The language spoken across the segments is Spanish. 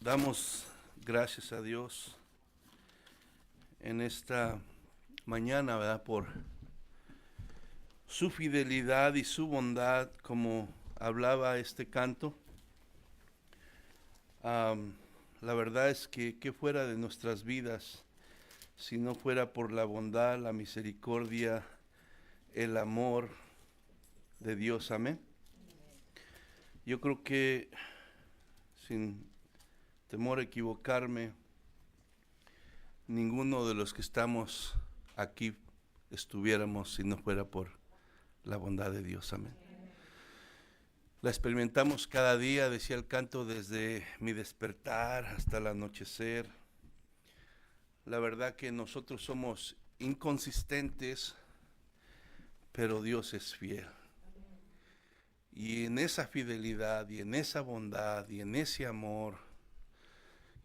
Damos gracias a Dios en esta mañana, ¿verdad? Por su fidelidad y su bondad, como hablaba este canto. La verdad es que fuera de nuestras vidas, si no fuera por la bondad, la misericordia, el amor de Dios, amén. Yo creo que, sin temor a equivocarme, ninguno de los que estamos aquí estuviéramos si no fuera por la bondad de Dios, amén. La experimentamos cada día, decía el canto, desde mi despertar hasta el anochecer. La verdad que nosotros somos inconsistentes, pero Dios es fiel. Y en esa fidelidad, y en esa bondad, y en ese amor,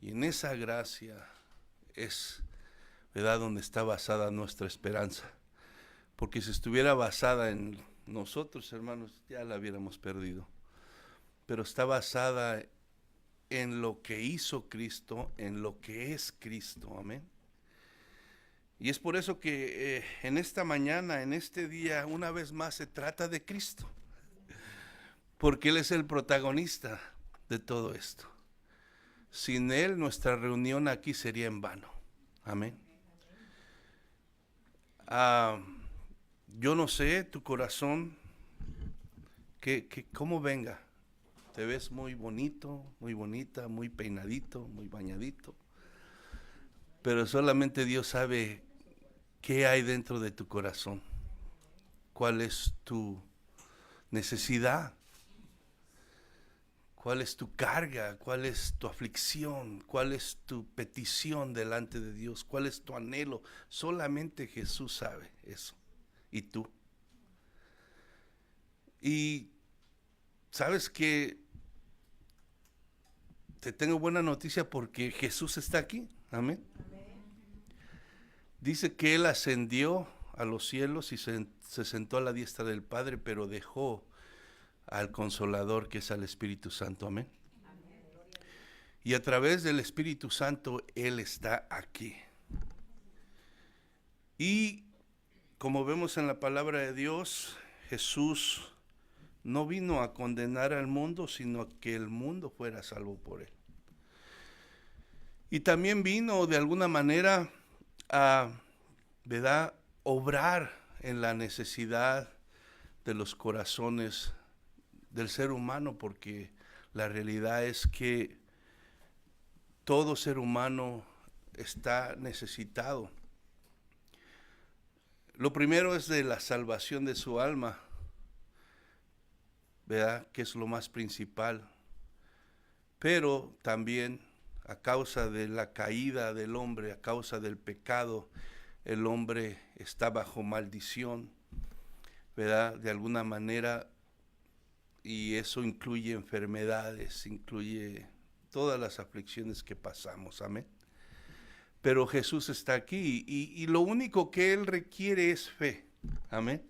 y en esa gracia, es, ¿verdad?, donde está basada nuestra esperanza. Porque si estuviera basada en nosotros, hermanos, ya la hubiéramos perdido. Pero está basada en lo que hizo Cristo, en lo que es Cristo, amén. Y es por eso que en esta mañana, en este día, una vez más se trata de Cristo. Porque Él es el protagonista de todo esto. Sin Él, nuestra reunión aquí sería en vano, amén. Yo no sé, tu corazón, cómo venga. Te ves muy bonito, muy bonita, muy peinadito, muy bañadito. Pero solamente Dios sabe qué hay dentro de tu corazón. ¿Cuál es tu necesidad? ¿Cuál es tu carga? ¿Cuál es tu aflicción? ¿Cuál es tu petición delante de Dios? ¿Cuál es tu anhelo? Solamente Jesús sabe eso. ¿Y tú? Y sabes que te tengo buena noticia porque Jesús está aquí. Amén. Dice que Él ascendió a los cielos y se sentó a la diestra del Padre, pero dejó al Consolador, que es al Espíritu Santo. Amén. Y a través del Espíritu Santo Él está aquí. Y como vemos en la palabra de Dios, Jesús no vino a condenar al mundo, sino a que el mundo fuera salvo por Él. Y también vino de alguna manera a, ¿verdad?, obrar en la necesidad de los corazones del ser humano, porque la realidad es que todo ser humano está necesitado. Lo primero es de la salvación de su alma, ¿verdad?, que es lo más principal. Pero también a causa de la caída del hombre, a causa del pecado, el hombre está bajo maldición, ¿verdad?, de alguna manera, y eso incluye enfermedades, incluye todas las aflicciones que pasamos, amén. Pero Jesús está aquí y lo único que Él requiere es fe, amén.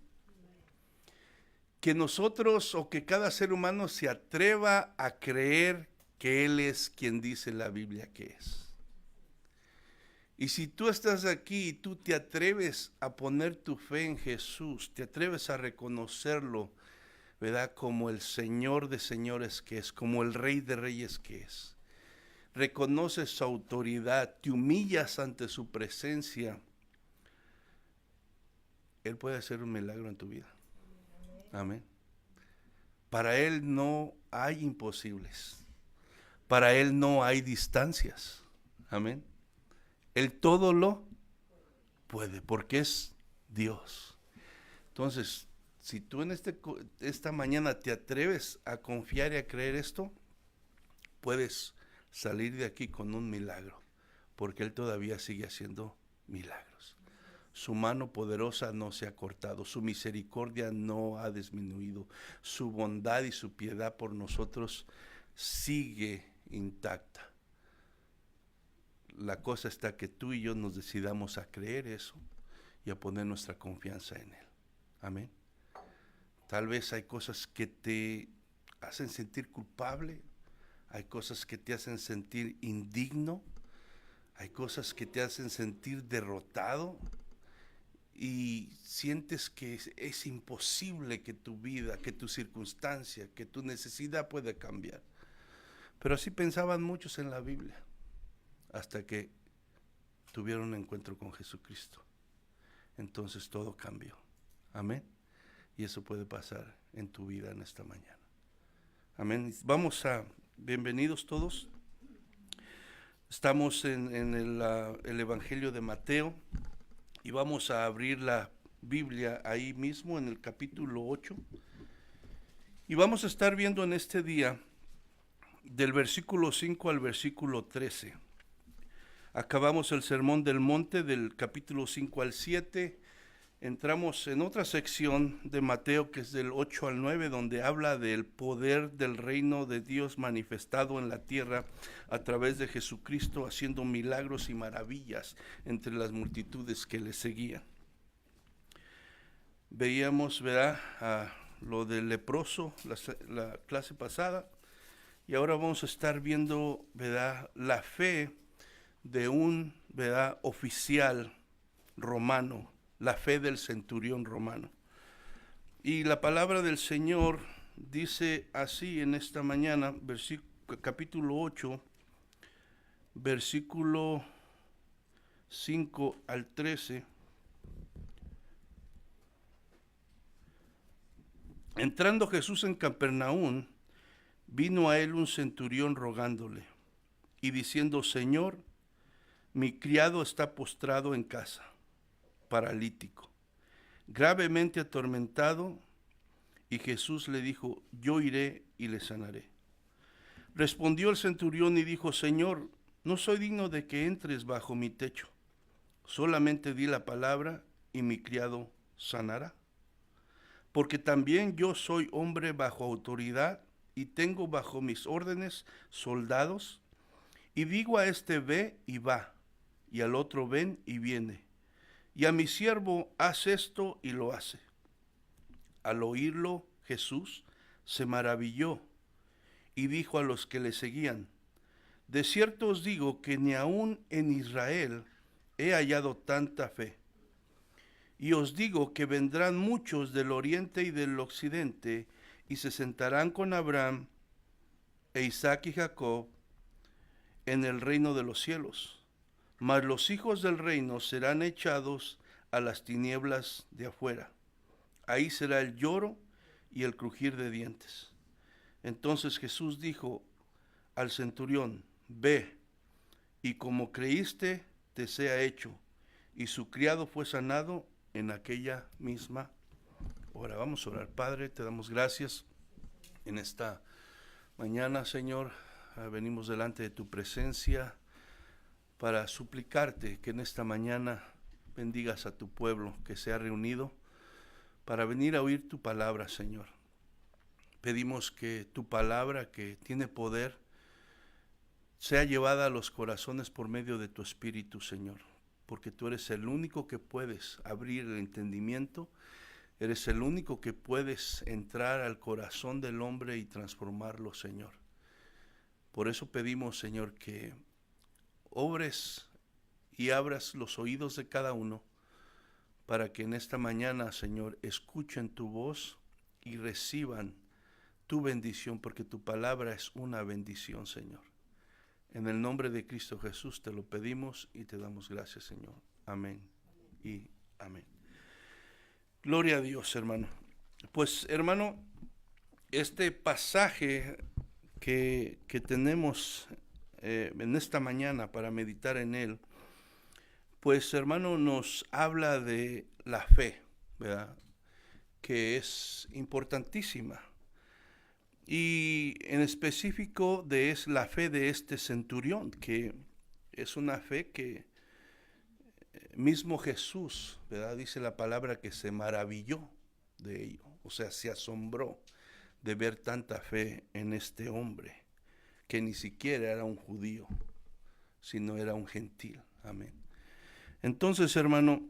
Que nosotros o que cada ser humano se atreva a creer que Él es quien dice la Biblia que es. Y si tú estás aquí y tú te atreves a poner tu fe en Jesús, te atreves a reconocerlo, ¿verdad?, como el Señor de señores que es, como el Rey de reyes que es. Reconoces su autoridad, te humillas ante su presencia. Él puede hacer un milagro en tu vida. Amén. Para Él no hay imposibles. Para Él no hay distancias. Amén. Él todo lo puede, porque es Dios. Entonces, si tú en esta mañana te atreves a confiar y a creer esto, puedes salir de aquí con un milagro, porque Él todavía sigue haciendo milagros. Su mano poderosa no se ha cortado, su misericordia no ha disminuido, su bondad y su piedad por nosotros sigue intacta. La cosa está que tú y yo nos decidamos a creer eso y a poner nuestra confianza en Él. Amén. Tal vez hay cosas que te hacen sentir culpable, hay cosas que te hacen sentir indigno, hay cosas que te hacen sentir derrotado y sientes que es imposible que tu vida, que tu circunstancia, que tu necesidad pueda cambiar. Pero así pensaban muchos en la Biblia, hasta que tuvieron un encuentro con Jesucristo. Entonces todo cambió. Amén. Y eso puede pasar en tu vida en esta mañana. Amén. Bienvenidos todos. Estamos en el Evangelio de Mateo y vamos a abrir la Biblia ahí mismo en el capítulo 8. Y vamos a estar viendo en este día del versículo 5 al versículo 13. Acabamos el Sermón del Monte del capítulo 5 al 7. Entramos en otra sección de Mateo que es del 8 al 9, donde habla del poder del reino de Dios manifestado en la tierra a través de Jesucristo, haciendo milagros y maravillas entre las multitudes que le seguían. Veíamos, ¿verdad?, lo del leproso la clase pasada, y ahora vamos a estar viendo, ¿verdad?, la fe de un, ¿verdad?, oficial romano, la fe del centurión romano. Y la palabra del Señor dice así en esta mañana, capítulo 8, versículo 5 al 13. Entrando Jesús en Capernaum, vino a él un centurión rogándole y diciendo: Señor, mi criado está postrado en casa, paralítico, gravemente atormentado. Y Jesús le dijo: yo iré y le sanaré. Respondió el centurión y dijo: Señor, no soy digno de que entres bajo mi techo. Solamente di la palabra y mi criado sanará. Porque también yo soy hombre bajo autoridad y tengo bajo mis órdenes soldados, y digo a este: ve y va, y al otro: ven y viene, y a mi siervo: haz esto, y lo hace. Al oírlo, Jesús se maravilló y dijo a los que le seguían: de cierto os digo que ni aun en Israel he hallado tanta fe. Y os digo que vendrán muchos del oriente y del occidente y se sentarán con Abraham e Isaac y Jacob en el reino de los cielos. Mas los hijos del reino serán echados a las tinieblas de afuera. Ahí será el lloro y el crujir de dientes. Entonces Jesús dijo al centurión: ve, y como creíste, te sea hecho. Y su criado fue sanado en aquella misma hora. Vamos a orar. Padre, te damos gracias en esta mañana, Señor. Venimos delante de tu presencia para suplicarte que en esta mañana bendigas a tu pueblo que se ha reunido para venir a oír tu palabra, Señor. Pedimos que tu palabra, que tiene poder, sea llevada a los corazones por medio de tu Espíritu, Señor, porque tú eres el único que puedes abrir el entendimiento, eres el único que puedes entrar al corazón del hombre y transformarlo, Señor. Por eso pedimos, Señor, que obres y abras los oídos de cada uno, para que en esta mañana, Señor, escuchen tu voz y reciban tu bendición, porque tu palabra es una bendición, Señor. En el nombre de Cristo Jesús te lo pedimos y te damos gracias, Señor. Amén y amén. Gloria a Dios, hermano. Pues, hermano, este pasaje que tenemos en esta mañana para meditar en él, pues, hermano, nos habla de la fe, ¿verdad?, que es importantísima. Y en específico es la fe de este centurión, que es una fe que mismo Jesús, ¿verdad?, dice la palabra que se maravilló de ello, o sea, se asombró de ver tanta fe en este hombre, que ni siquiera era un judío, sino era un gentil. Amén. Entonces, hermano,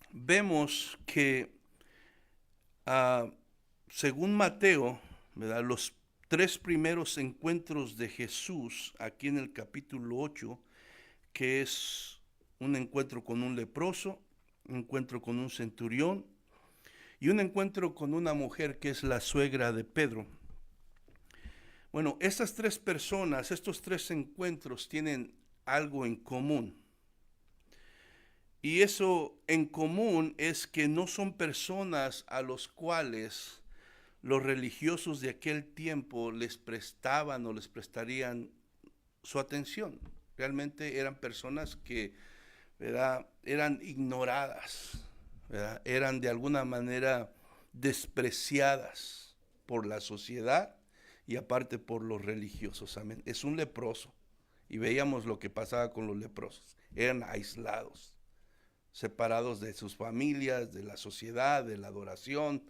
vemos que según Mateo, ¿verdad?, los tres primeros encuentros de Jesús aquí en el capítulo 8, que es un encuentro con un leproso, un encuentro con un centurión y un encuentro con una mujer que es la suegra de Pedro. Bueno, estas tres personas, estos tres encuentros tienen algo en común. Y eso en común es que no son personas a los cuales los religiosos de aquel tiempo les prestaban o les prestarían su atención. Realmente eran personas que, ¿verdad?, eran ignoradas, ¿verdad?, eran de alguna manera despreciadas por la sociedad y aparte por los religiosos. Amén. Es un leproso. Y veíamos lo que pasaba con los leprosos. Eran aislados, separados de sus familias, de la sociedad, de la adoración.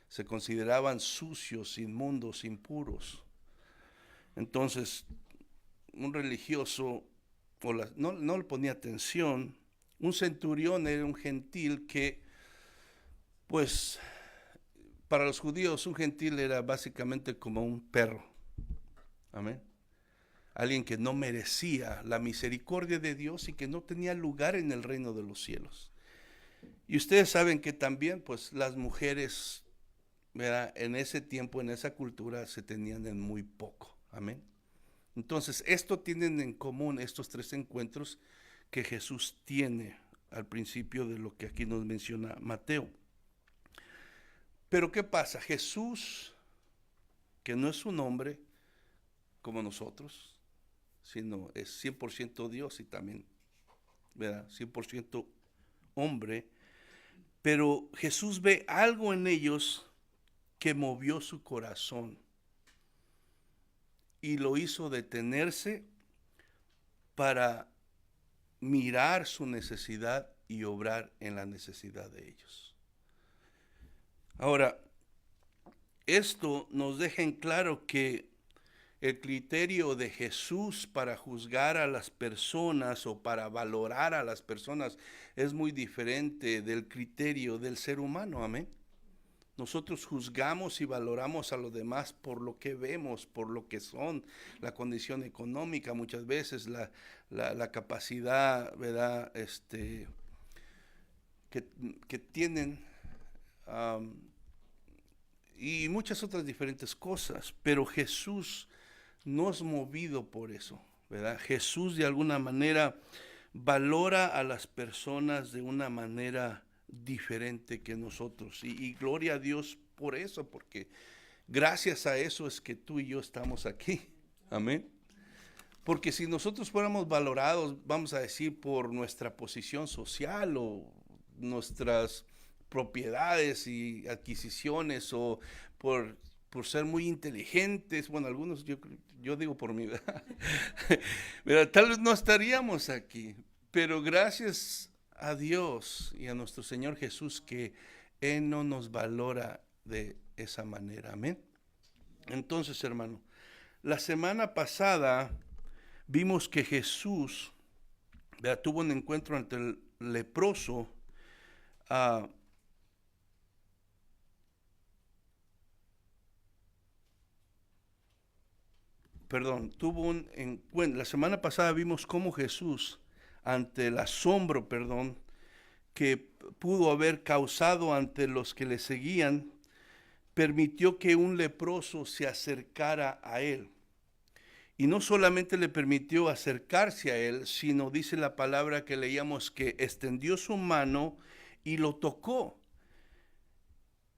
Se consideraban sucios, inmundos, impuros. Entonces, un religioso no le ponía atención. Un centurión era un gentil que, pues, para los judíos un gentil era básicamente como un perro. Amén. Alguien que no merecía la misericordia de Dios y que no tenía lugar en el reino de los cielos. Y ustedes saben que también, pues, las mujeres, ¿verdad?, en ese tiempo, en esa cultura, se tenían en muy poco. Amén. Entonces, esto tienen en común estos tres encuentros que Jesús tiene al principio de lo que aquí nos menciona Mateo. Pero ¿qué pasa? Jesús, que no es un hombre como nosotros, sino es 100% Dios y también, ¿verdad?, 100% hombre, pero Jesús ve algo en ellos que movió su corazón y lo hizo detenerse para mirar su necesidad y obrar en la necesidad de ellos. Ahora, esto nos deja en claro que el criterio de Jesús para juzgar a las personas o para valorar a las personas es muy diferente del criterio del ser humano. Amén. Nosotros juzgamos y valoramos a los demás por lo que vemos, por lo que son, la condición económica, muchas veces la capacidad, ¿verdad?, que tienen, y muchas otras diferentes cosas. Pero Jesús no es movido por eso, ¿verdad? Jesús de alguna manera valora a las personas de una manera diferente que nosotros. Y gloria a Dios por eso, porque gracias a eso es que tú y yo estamos aquí. Amén. Porque si nosotros fuéramos valorados, vamos a decir, por nuestra posición social o nuestras propiedades y adquisiciones o por ser muy inteligentes, bueno, algunos, yo digo por mí, ¿verdad? Pero tal vez no estaríamos aquí, pero gracias a Dios y a nuestro Señor Jesús que Él no nos valora de esa manera. Amén. Entonces, hermano, la semana pasada vimos que Jesús, ¿verdad?, tuvo un encuentro ante el leproso. Tuvo un encuentro. La semana pasada vimos cómo Jesús, ante el asombro, que pudo haber causado ante los que le seguían, permitió que un leproso se acercara a él. Y no solamente le permitió acercarse a él, sino dice la palabra que leíamos que extendió su mano y lo tocó.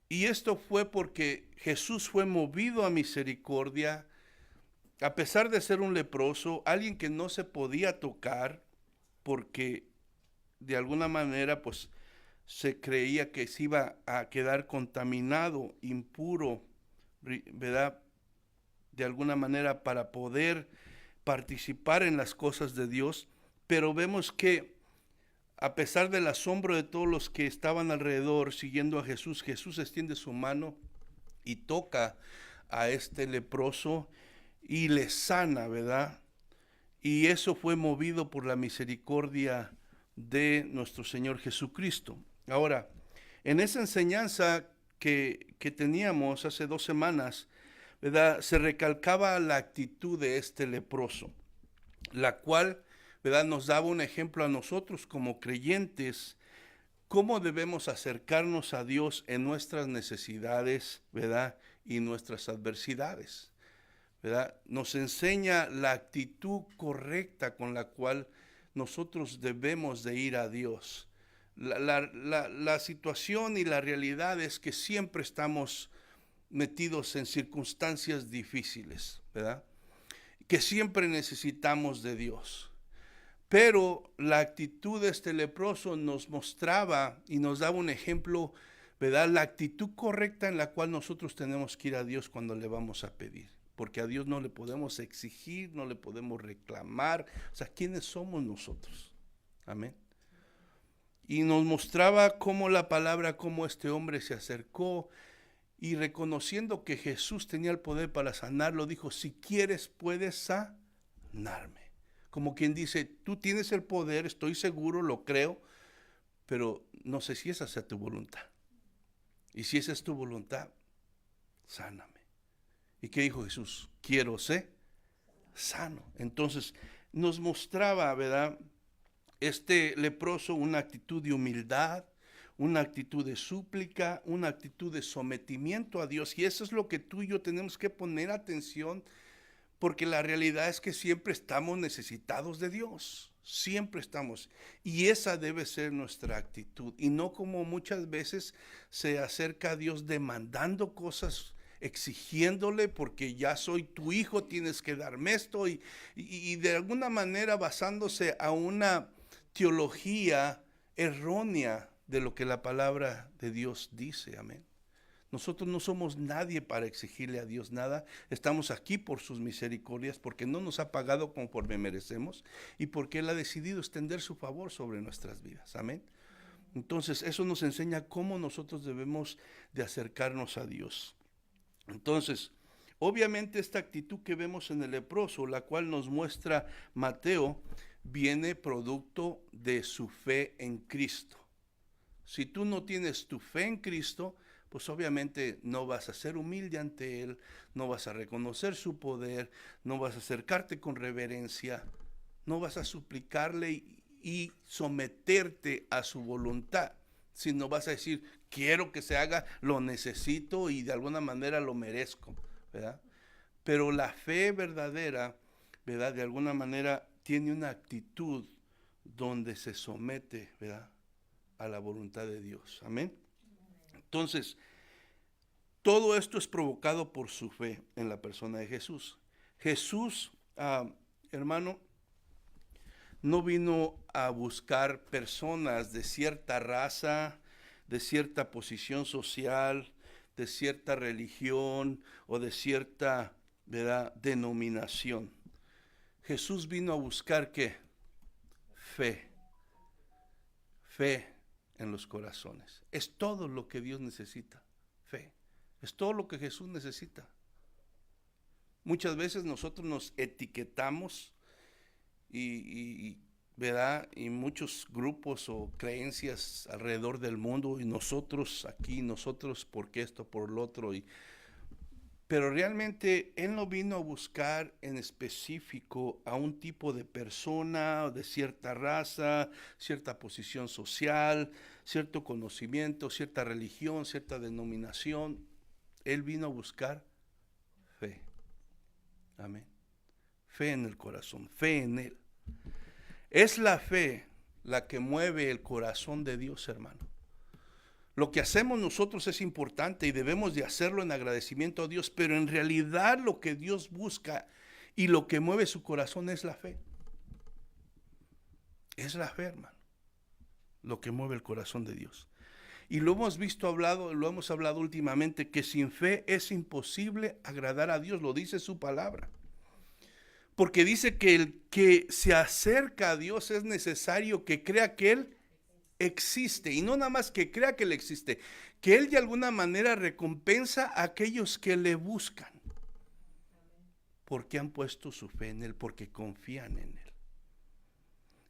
Y esto fue porque Jesús fue movido a misericordia. A pesar de ser un leproso, alguien que no se podía tocar porque de alguna manera pues se creía que se iba a quedar contaminado, impuro, ¿verdad?, de alguna manera para poder participar en las cosas de Dios. Pero vemos que a pesar del asombro de todos los que estaban alrededor siguiendo a Jesús, Jesús extiende su mano y toca a este leproso y le sana, ¿verdad? Y eso fue movido por la misericordia de nuestro Señor Jesucristo. Ahora, en esa enseñanza que teníamos hace 2 semanas, ¿verdad?, se recalcaba la actitud de este leproso, la cual, ¿verdad?, nos daba un ejemplo a nosotros como creyentes, cómo debemos acercarnos a Dios en nuestras necesidades, ¿verdad?, y nuestras adversidades, ¿verdad? Nos enseña la actitud correcta con la cual nosotros debemos de ir a Dios. La situación y la realidad es que siempre estamos metidos en circunstancias difíciles, ¿verdad?, que siempre necesitamos de Dios. Pero la actitud de este leproso nos mostraba y nos daba un ejemplo, ¿verdad?, la actitud correcta en la cual nosotros tenemos que ir a Dios cuando le vamos a pedir. Porque a Dios no le podemos exigir, no le podemos reclamar. O sea, ¿quiénes somos nosotros? Amén. Y nos mostraba cómo la palabra, cómo este hombre se acercó y reconociendo que Jesús tenía el poder para sanarlo, dijo, si quieres puedes sanarme. Como quien dice, tú tienes el poder, estoy seguro, lo creo, pero no sé si esa sea tu voluntad. Y si esa es tu voluntad, sáname. ¿Y qué dijo Jesús? Quiero ser sano. Entonces nos mostraba, ¿verdad?, este leproso una actitud de humildad, una actitud de súplica, una actitud de sometimiento a Dios. Y eso es lo que tú y yo tenemos que poner atención, porque la realidad es que siempre estamos necesitados de Dios. Siempre estamos. Y esa debe ser nuestra actitud. Y no como muchas veces se acerca a Dios demandando cosas, exigiéndole, porque ya soy tu hijo, tienes que darme esto. Y de alguna manera basándose a una teología errónea de lo que la palabra de Dios dice. Amén. Nosotros no somos nadie para exigirle a Dios nada. Estamos aquí por sus misericordias, porque no nos ha pagado conforme merecemos y porque Él ha decidido extender su favor sobre nuestras vidas. Amén. Entonces, eso nos enseña cómo nosotros debemos de acercarnos a Dios. Entonces, obviamente esta actitud que vemos en el leproso, la cual nos muestra Mateo, viene producto de su fe en Cristo. Si tú no tienes tu fe en Cristo, pues obviamente no vas a ser humilde ante Él, no vas a reconocer su poder, no vas a acercarte con reverencia, no vas a suplicarle y someterte a su voluntad, sino vas a decir, quiero que se haga, lo necesito y de alguna manera lo merezco, ¿verdad? Pero la fe verdadera, ¿verdad?, de alguna manera tiene una actitud donde se somete, ¿verdad?, a la voluntad de Dios. Amén. Entonces, todo esto es provocado por su fe en la persona de Jesús. Jesús, hermano, no vino a buscar personas de cierta raza, de cierta posición social, de cierta religión o de cierta, ¿verdad?, denominación. Jesús vino a buscar ¿qué? Fe. Fe en los corazones. Es todo lo que Dios necesita. Fe. Es todo lo que Jesús necesita. Muchas veces nosotros nos etiquetamos ¿verdad?, y muchos grupos o creencias alrededor del mundo, y nosotros aquí, nosotros porque esto, por lo otro, pero realmente Él no vino a buscar en específico a un tipo de persona, de cierta raza, cierta posición social, cierto conocimiento, cierta religión, cierta denominación. Él vino a buscar fe. Amén. Fe en el corazón, fe en Él. Es la fe la que mueve el corazón de Dios, hermano. Lo que hacemos nosotros es importante y debemos de hacerlo en agradecimiento a Dios, pero en realidad lo que Dios busca y lo que mueve su corazón es la fe. Es la fe, hermano, lo que mueve el corazón de Dios. Y lo hemos hablado últimamente, que sin fe es imposible agradar a Dios, lo dice su palabra. Porque dice que el que se acerca a Dios es necesario que crea que Él existe, y no nada más que crea que Él existe, que Él de alguna manera recompensa a aquellos que le buscan, porque han puesto su fe en Él, porque confían en Él.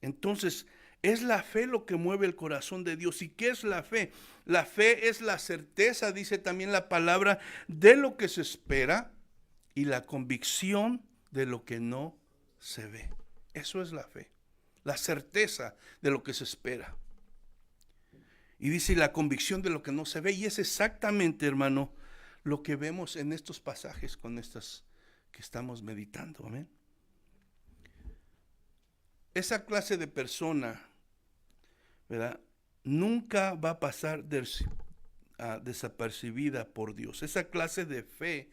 Entonces, es la fe lo que mueve el corazón de Dios. ¿Y qué es la fe? La fe es la certeza, dice también la palabra, de lo que se espera, y la convicción de lo que no se ve. Eso es la fe, la certeza de lo que se espera. Y dice la convicción de lo que no se ve, y es exactamente, hermano, lo que vemos en estos pasajes con estas que estamos meditando. Amén. Esa clase de persona, ¿verdad?, nunca va a pasar desapercibida por Dios. Esa clase de fe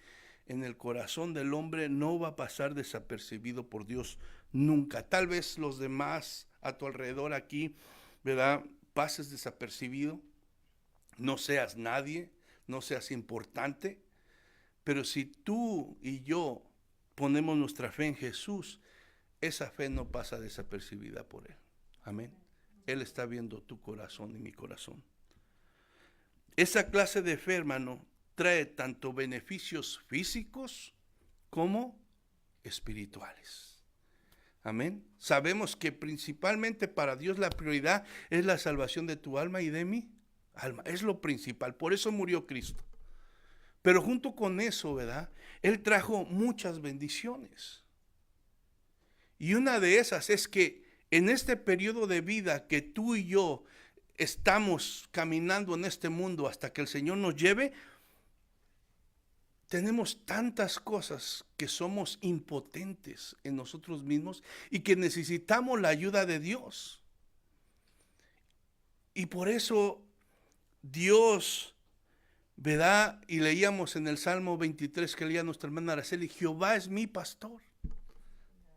en el corazón del hombre no va a pasar desapercibido por Dios nunca. Tal vez los demás a tu alrededor aquí, ¿verdad?, pases desapercibido, no seas nadie, no seas importante, pero si tú y yo ponemos nuestra fe en Jesús, esa fe no pasa desapercibida por Él. Amén. Él está viendo tu corazón y mi corazón. Esa clase de fe, hermano, trae tanto beneficios físicos como espirituales. Amén. Sabemos que principalmente para Dios la prioridad es la salvación de tu alma y de mi alma. Es lo principal. Por eso murió Cristo. Pero junto con eso, ¿verdad?, Él trajo muchas bendiciones. Y una de esas es que en este periodo de vida que tú y yo estamos caminando en este mundo hasta que el Señor nos lleve, tenemos tantas cosas que somos impotentes en nosotros mismos y que necesitamos la ayuda de Dios. Y por eso Dios, ¿verdad? Y leíamos en el Salmo 23 que leía nuestra hermana Araceli: Jehová es mi pastor,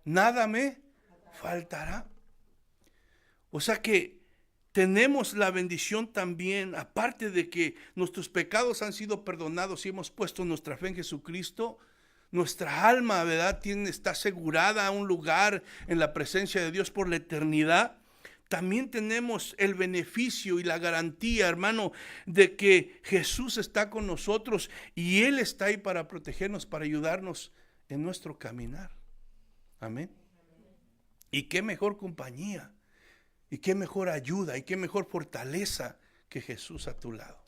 nada me faltará. O sea que tenemos la bendición también, aparte de que nuestros pecados han sido perdonados y hemos puesto nuestra fe en Jesucristo, nuestra alma, ¿verdad?, está asegurada a un lugar en la presencia de Dios por la eternidad. También tenemos el beneficio y la garantía, hermano, de que Jesús está con nosotros y Él está ahí para protegernos, para ayudarnos en nuestro caminar. Amén. Y qué mejor compañía, y qué mejor ayuda, y qué mejor fortaleza que Jesús a tu lado.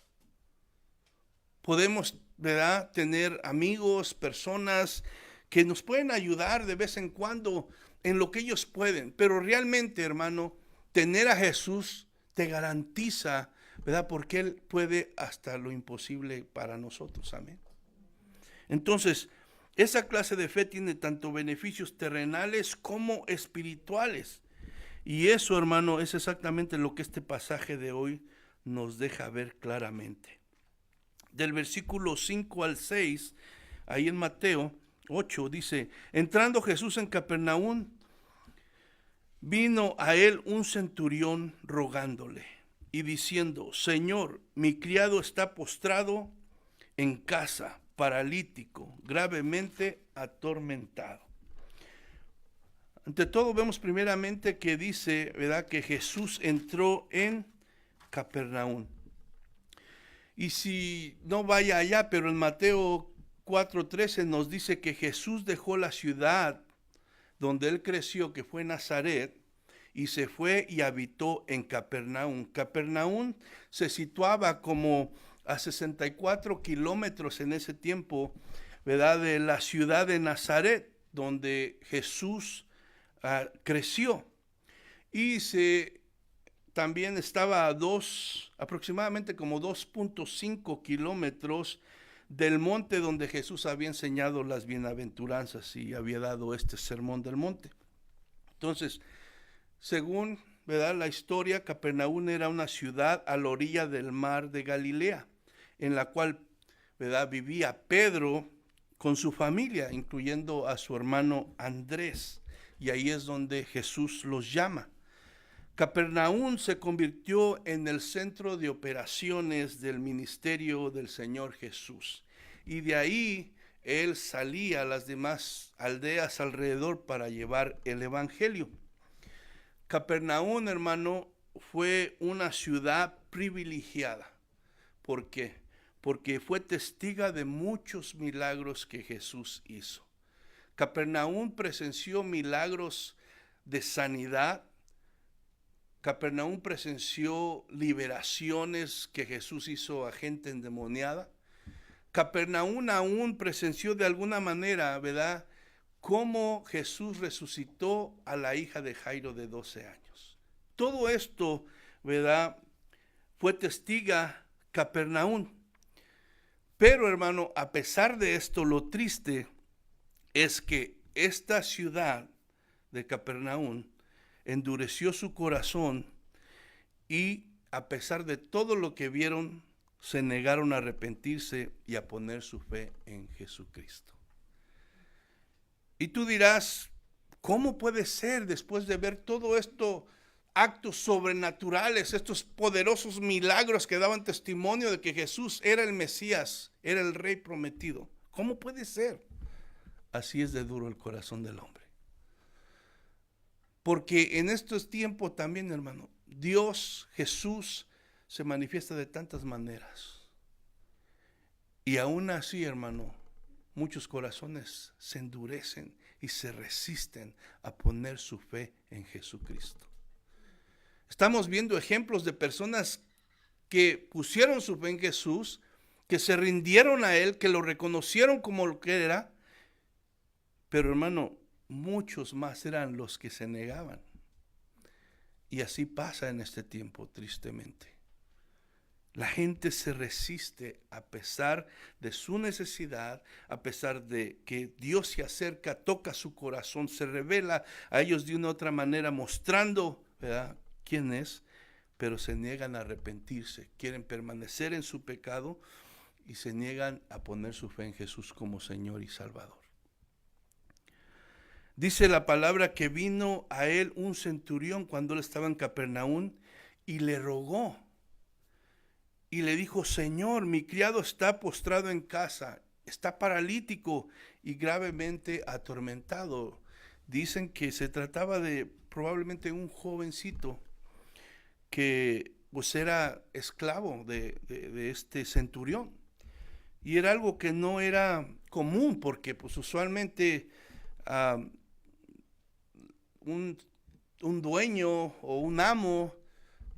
Podemos, ¿verdad?, tener amigos, personas que nos pueden ayudar de vez en cuando en lo que ellos pueden, pero realmente, hermano, tener a Jesús te garantiza, ¿verdad?, porque Él puede hasta lo imposible para nosotros. Amén. Entonces, esa clase de fe tiene tanto beneficios terrenales como espirituales. Y eso, hermano, es exactamente lo que este pasaje de hoy nos deja ver claramente. Del versículo 5 al 6, ahí en Mateo 8, dice: entrando Jesús en Capernaum, vino a él un centurión rogándole y diciendo: Señor, mi criado está postrado en casa, paralítico, gravemente atormentado. Ante todo vemos primeramente que dice, ¿verdad?, que Jesús entró en Capernaum. Y si no vaya allá, pero en Mateo 4:13 nos dice que Jesús dejó la ciudad donde él creció, que fue Nazaret, y se fue y habitó en Capernaum. Capernaum se situaba como a 64 kilómetros en ese tiempo, ¿verdad?, de la ciudad de Nazaret, donde Jesús creció. Y también estaba aproximadamente como 2.5 kilómetros del monte donde Jesús había enseñado las bienaventuranzas y había dado este sermón del monte. Entonces, según, ¿verdad?, la historia, Capernaum era una ciudad a la orilla del mar de Galilea, en la cual, ¿verdad?, vivía Pedro con su familia, incluyendo a su hermano Andrés. Y ahí es donde Jesús los llama. Capernaum se convirtió en el centro de operaciones del ministerio del Señor Jesús. Y de ahí Él salía a las demás aldeas alrededor para llevar el evangelio. Capernaum, hermano, fue una ciudad privilegiada. ¿Por qué? Porque fue testiga de muchos milagros que Jesús hizo. Capernaum presenció milagros de sanidad. Capernaum presenció liberaciones que Jesús hizo a gente endemoniada. Capernaum aún presenció de alguna manera, ¿verdad?, cómo Jesús resucitó a la hija de Jairo de 12 años. Todo esto, ¿verdad?, fue testiga Capernaum. Pero, hermano, a pesar de esto, lo triste es que esta ciudad de Capernaum endureció su corazón y a pesar de todo lo que vieron, se negaron a arrepentirse y a poner su fe en Jesucristo. Y tú dirás, ¿cómo puede ser después de ver todo esto, actos sobrenaturales, estos poderosos milagros que daban testimonio de que Jesús era el Mesías, era el Rey prometido? ¿Cómo puede ser? Así es de duro el corazón del hombre. Porque en estos tiempos también, hermano, Dios, Jesús, se manifiesta de tantas maneras. Y aún así, hermano, muchos corazones se endurecen y se resisten a poner su fe en Jesucristo. Estamos viendo ejemplos de personas que pusieron su fe en Jesús, que se rindieron a Él, que lo reconocieron como lo que era, pero hermano, muchos más eran los que se negaban. Y así pasa en este tiempo, tristemente. La gente se resiste a pesar de su necesidad, a pesar de que Dios se acerca, toca su corazón, se revela a ellos de una u otra manera, mostrando, ¿verdad?, quién es, pero se niegan a arrepentirse, quieren permanecer en su pecado y se niegan a poner su fe en Jesús como Señor y Salvador. Dice la palabra que vino a él un centurión cuando él estaba en Capernaum y le rogó. Y le dijo, Señor, mi criado está postrado en casa, está paralítico y gravemente atormentado. Dicen que se trataba de probablemente un jovencito que pues era esclavo de este centurión. Y era algo que no era común porque pues usualmente un dueño o un amo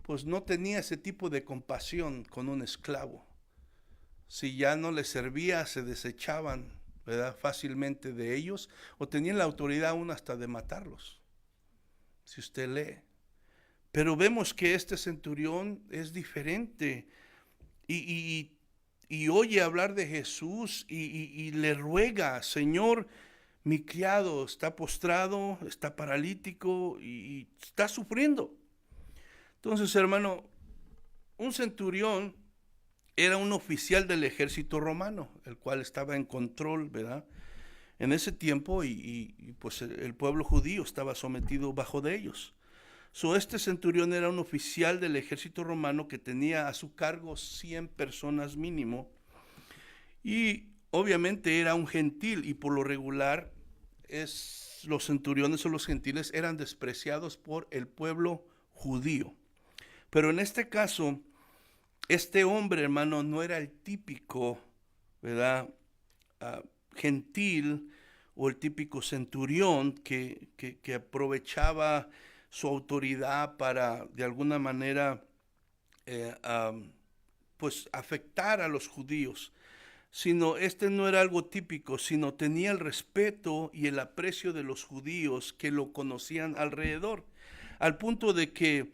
pues no tenía ese tipo de compasión con un esclavo. Si ya no les servía, se desechaban, ¿verdad?, fácilmente de ellos, o tenían la autoridad aún hasta de matarlos, si usted lee. Pero vemos que este centurión es diferente y oye hablar de Jesús y le ruega, Señor, mi criado está postrado, está paralítico y está sufriendo. Entonces, hermano, un centurión era un oficial del ejército romano, el cual estaba en control, ¿verdad?, en ese tiempo y pues el pueblo judío estaba sometido bajo de ellos. Este centurión era un oficial del ejército romano que tenía a su cargo 100 personas mínimo y obviamente era un gentil y por lo regular los centuriones o los gentiles eran despreciados por el pueblo judío. Pero en este caso, este hombre, hermano, no era el típico, ¿verdad?, gentil o el típico centurión que aprovechaba su autoridad para de alguna manera pues afectar a los judíos, sino este no era algo típico, sino tenía el respeto y el aprecio de los judíos que lo conocían alrededor, al punto de que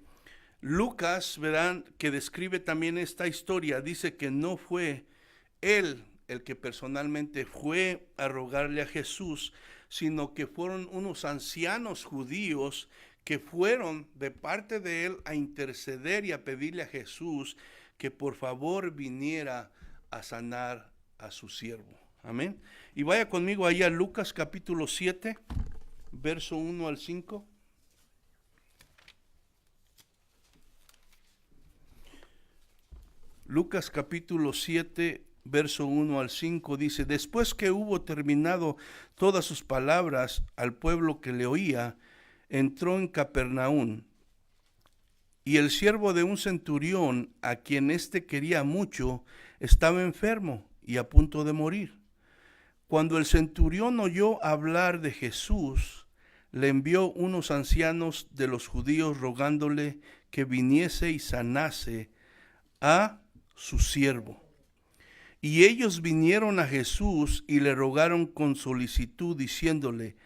Lucas, verán, que describe también esta historia, dice que no fue él el que personalmente fue a rogarle a Jesús, sino que fueron unos ancianos judíos que fueron de parte de él a interceder y a pedirle a Jesús que por favor viniera a sanar a su siervo. Amén. Y vaya conmigo ahí a Lucas capítulo 7, verso 1 al 5. Lucas capítulo 7, verso 1 al 5 dice, después que hubo terminado todas sus palabras al pueblo que le oía, entró en Capernaum, y el siervo de un centurión, a quien éste quería mucho, estaba enfermo y a punto de morir. Cuando el centurión oyó hablar de Jesús, le envió unos ancianos de los judíos rogándole que viniese y sanase a su siervo. Y ellos vinieron a Jesús y le rogaron con solicitud, diciéndole: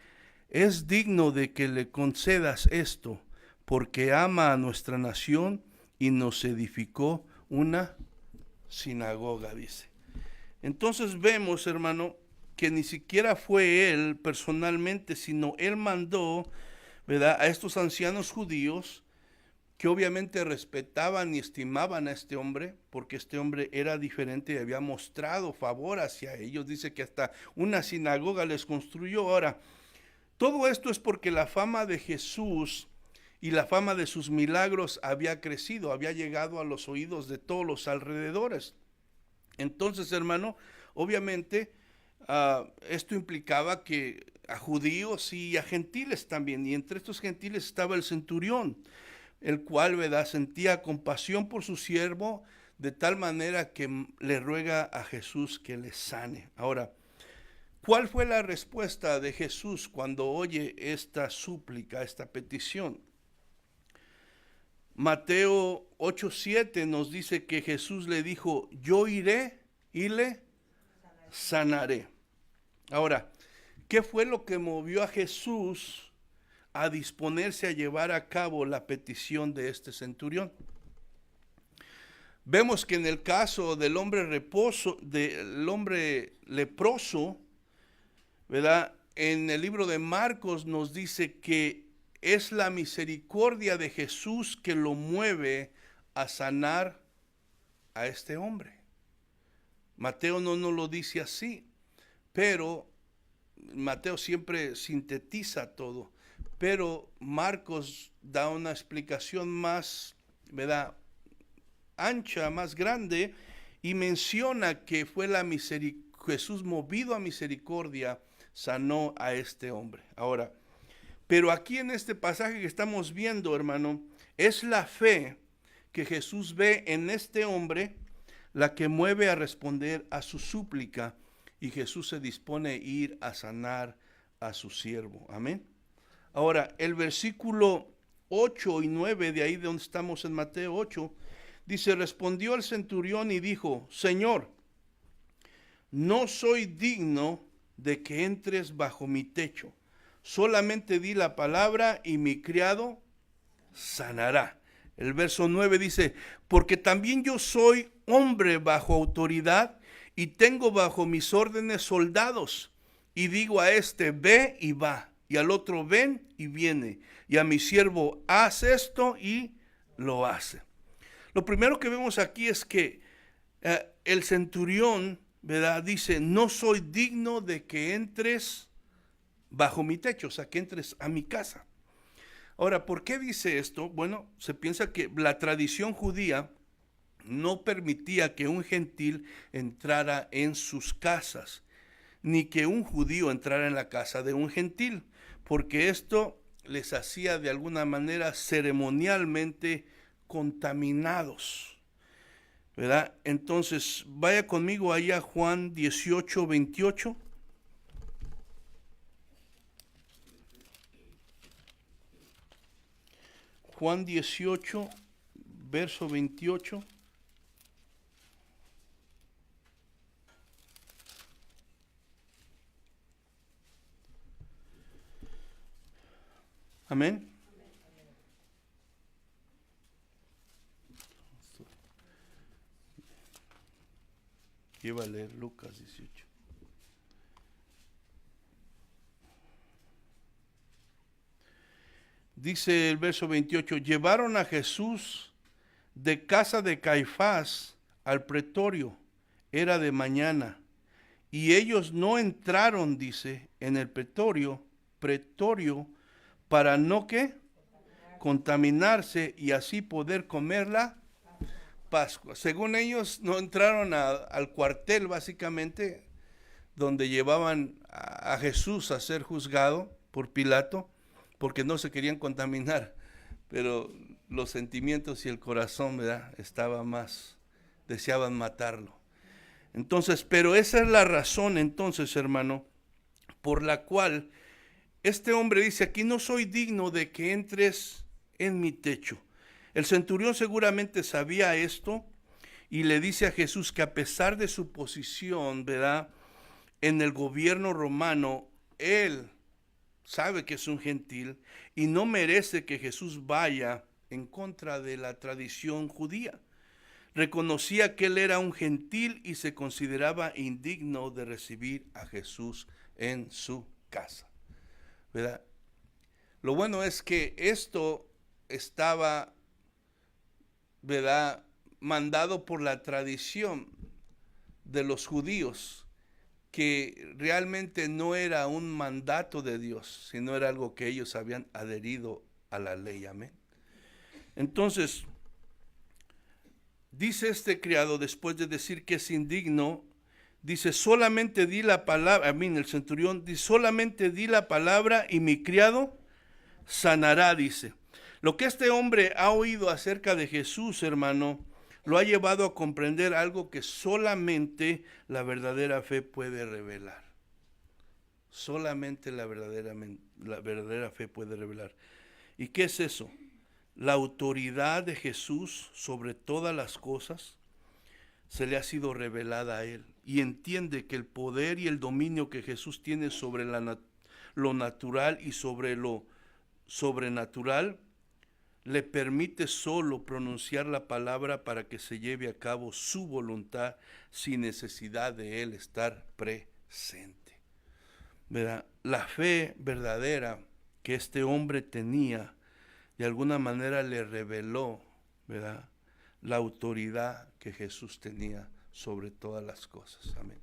es digno de que le concedas esto, porque ama a nuestra nación y nos edificó una sinagoga, dice. Entonces vemos, hermano, que ni siquiera fue él personalmente, sino él mandó, ¿verdad?, a estos ancianos judíos, que obviamente respetaban y estimaban a este hombre, porque este hombre era diferente y había mostrado favor hacia ellos. Dice que hasta una sinagoga les construyó. Ahora, todo esto es porque la fama de Jesús y la fama de sus milagros había crecido, había llegado a los oídos de todos los alrededores. Entonces, hermano, obviamente esto implicaba que a judíos y a gentiles también, y entre estos gentiles estaba el centurión, el cual, ¿verdad?, sentía compasión por su siervo, de tal manera que le ruega a Jesús que le sane. Ahora, ¿cuál fue la respuesta de Jesús cuando oye esta súplica, esta petición? Mateo 8:7 nos dice que Jesús le dijo: yo iré y le sanaré. Ahora, ¿qué fue lo que movió a Jesús a disponerse a llevar a cabo la petición de este centurión? Vemos que en el caso del hombre leproso, ¿verdad?, en el libro de Marcos nos dice que es la misericordia de Jesús que lo mueve a sanar a este hombre. Mateo no nos lo dice así, pero Mateo siempre sintetiza todo, pero Marcos da una explicación más, ¿verdad?, ancha, más grande, y menciona que fue Jesús, movido a misericordia, sanó a este hombre. Ahora, pero aquí en este pasaje que estamos viendo, hermano, es la fe que Jesús ve en este hombre la que mueve a responder a su súplica, y Jesús se dispone a ir a sanar a su siervo. Amén. Ahora, el versículo 8 y 9, de ahí de donde estamos en Mateo 8, dice: respondió el centurión y dijo: Señor, no soy digno de que entres bajo mi techo. Solamente di la palabra y mi criado sanará. El verso 9 dice: porque también yo soy hombre bajo autoridad y tengo bajo mis órdenes soldados. Y digo a este: ve y va, y al otro: ven y viene, y a mi siervo: haz esto, y lo hace. Lo primero que vemos aquí es que el centurión, ¿verdad?, dice: no soy digno de que entres bajo mi techo, o sea, que entres a mi casa. Ahora, ¿por qué dice esto? Bueno, se piensa que la tradición judía no permitía que un gentil entrara en sus casas, ni que un judío entrara en la casa de un gentil, porque esto les hacía de alguna manera ceremonialmente contaminados, ¿verdad? Entonces, vaya conmigo allá a Juan 18:28. Juan 18, verso 28. Amén. Iba a leer Lucas 18. Dice el verso 28: llevaron a Jesús de casa de Caifás al pretorio, era de mañana, y ellos no entraron, dice, en el pretorio, para no que contaminarse y así poder comer la Pascua. Según ellos, no entraron al cuartel, básicamente, donde llevaban a Jesús a ser juzgado por Pilato, porque no se querían contaminar, pero los sentimientos y el corazón, ¿verdad?, estaba más, deseaban matarlo. Entonces, pero esa es la razón, entonces, hermano, por la cual este hombre dice aquí: no soy digno de que entres en mi techo. El centurión seguramente sabía esto, y le dice a Jesús que a pesar de su posición, ¿verdad?, en el gobierno romano, él sabe que es un gentil y no merece que Jesús vaya en contra de la tradición judía. Reconocía que él era un gentil y se consideraba indigno de recibir a Jesús en su casa, ¿verdad? Lo bueno es que esto estaba, ¿verdad?, mandado por la tradición de los judíos, que realmente no era un mandato de Dios, sino era algo que ellos habían adherido a la ley. Amén. Entonces, dice este criado, después de decir que es indigno, dice, solamente di la palabra, el centurión dice, solamente di la palabra y mi criado sanará, dice. Lo que este hombre ha oído acerca de Jesús, hermano, lo ha llevado a comprender algo que solamente la verdadera fe puede revelar. Solamente la verdadera fe puede revelar. ¿Y qué es eso? La autoridad de Jesús sobre todas las cosas se le ha sido revelada a él. Y entiende que el poder y el dominio que Jesús tiene sobre lo natural y sobre lo sobrenatural le permite solo pronunciar la palabra para que se lleve a cabo su voluntad sin necesidad de él estar presente. ¿Verdad? La fe verdadera que este hombre tenía de alguna manera le reveló, ¿verdad?, la autoridad que Jesús tenía sobre todas las cosas. Amén.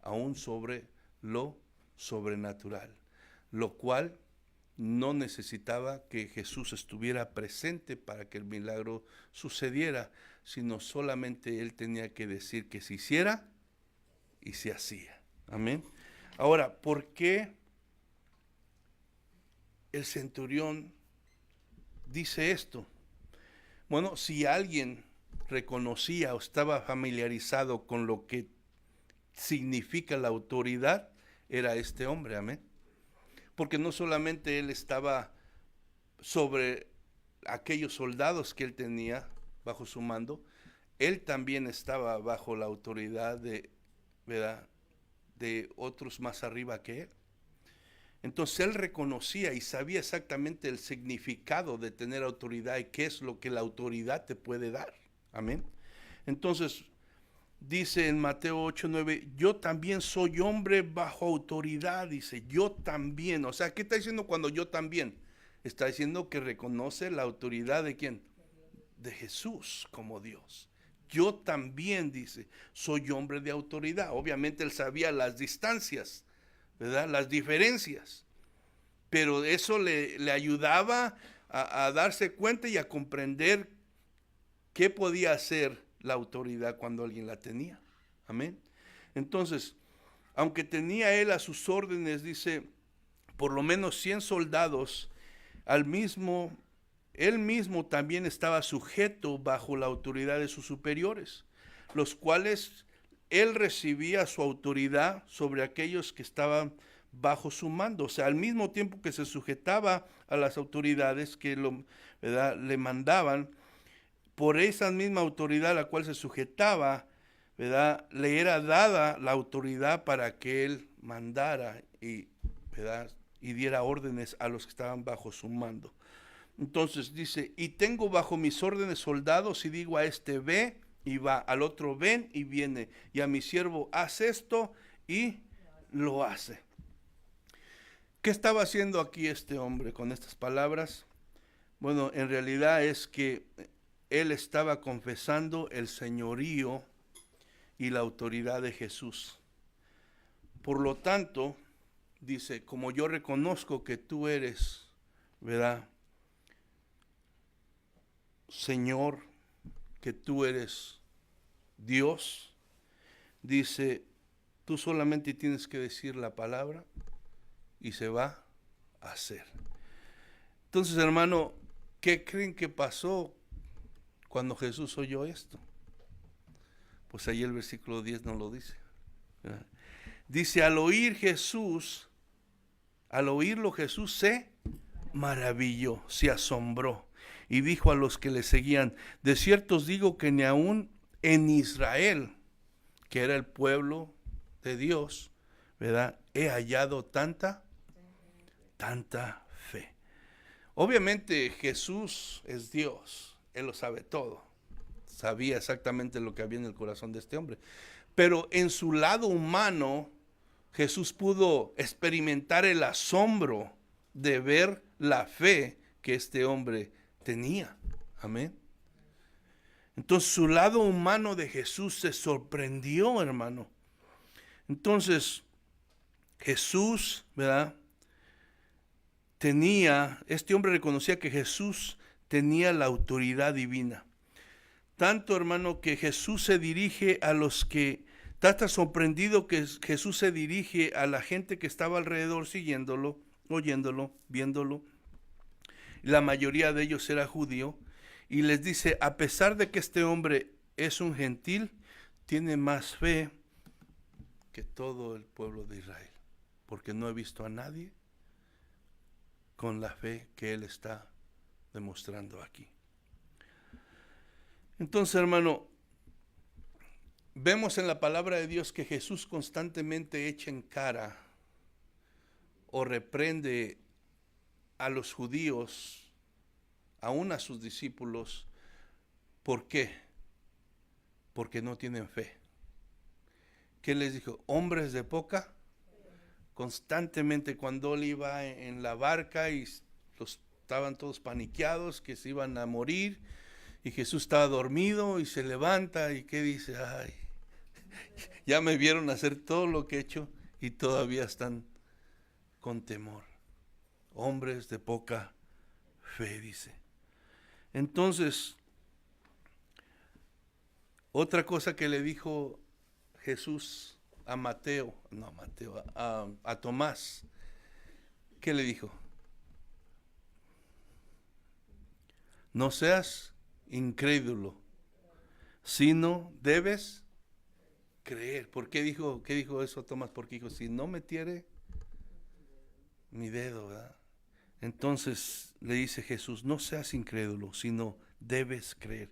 Aún sobre lo sobrenatural, lo cual no necesitaba que Jesús estuviera presente para que el milagro sucediera, sino solamente él tenía que decir que se hiciera y se hacía. Amén. Ahora, ¿por qué el centurión dice esto? Bueno, si alguien reconocía o estaba familiarizado con lo que significa la autoridad, era este hombre. Amén. Porque no solamente él estaba sobre aquellos soldados que él tenía bajo su mando, él también estaba bajo la autoridad de, ¿verdad?, de otros más arriba que él. Entonces él reconocía y sabía exactamente el significado de tener autoridad y qué es lo que la autoridad te puede dar. Amén. Entonces dice en Mateo 8:9, yo también soy hombre bajo autoridad, dice, yo también. O sea, ¿qué está diciendo cuando yo también? Está diciendo que reconoce la autoridad de ¿quién? De Jesús como Dios. Yo también, dice, soy hombre de autoridad. Obviamente él sabía las distancias, ¿verdad?, las diferencias, pero eso le ayudaba a darse cuenta y a comprender qué podía hacer la autoridad cuando alguien la tenía. Amén. Entonces, aunque tenía él a sus órdenes, dice, por lo menos 100 soldados, él mismo también estaba sujeto bajo la autoridad de sus superiores, los cuales él recibía su autoridad sobre aquellos que estaban bajo su mando. O sea, al mismo tiempo que se sujetaba a las autoridades que ¿verdad?, le mandaban, por esa misma autoridad a la cual se sujetaba, ¿verdad?, le era dada la autoridad para que él mandara y, ¿verdad?, y diera órdenes a los que estaban bajo su mando. Entonces dice, y tengo bajo mis órdenes soldados y digo a este ve y va, al otro ven y viene, y a mi siervo haz esto y lo hace. ¿Qué estaba haciendo aquí este hombre con estas palabras? Bueno, en realidad es que él estaba confesando el señorío y la autoridad de Jesús. Por lo tanto, dice, como yo reconozco que tú eres, ¿verdad?, Señor, que tú eres Dios, dice, tú solamente tienes que decir la palabra y se va a hacer. Entonces, hermano, ¿qué creen que pasó cuando Jesús oyó esto? Pues ahí el versículo 10 nos lo dice, ¿verdad? Dice, al oírlo Jesús se maravilló, se asombró y dijo a los que le seguían, de cierto os digo que ni aún en Israel, que era el pueblo de Dios, ¿verdad? He hallado tanta fe. Obviamente Jesús es Dios, Él lo sabe todo. Sabía exactamente lo que había en el corazón de este hombre. Pero en su lado humano, Jesús pudo experimentar el asombro de ver la fe que este hombre tenía. Amén. Entonces su lado humano de Jesús se sorprendió, hermano. Entonces Jesús, ¿verdad? Este hombre reconocía que Jesús tenía la autoridad divina. Tanto, hermano, que Jesús se dirige a los que, está sorprendido que Jesús se dirige a la gente que estaba alrededor siguiéndolo, oyéndolo, viéndolo. La mayoría de ellos era judío. Y les dice, a pesar de que este hombre es un gentil, tiene más fe que todo el pueblo de Israel. Porque no he visto a nadie con la fe que él está demostrando aquí. Entonces, hermano, vemos en la palabra de Dios que Jesús constantemente echa en cara o reprende a los judíos, aún a sus discípulos. ¿Por qué? Porque no tienen fe. ¿Qué les dijo? Hombres de poca. Constantemente cuando él iba en la barca y estaban todos paniqueados que se iban a morir, y Jesús estaba dormido y se levanta y ¿qué dice? Ay, ya me vieron hacer todo lo que he hecho y todavía están con temor. Hombres de poca fe, dice. Entonces, otra cosa que le dijo Jesús a a Tomás, ¿qué le dijo? No seas incrédulo, sino debes creer. ¿Por qué dijo eso Tomás? Porque dijo, si no metiere mi dedo, ¿verdad? Entonces le dice Jesús, no seas incrédulo, sino debes creer.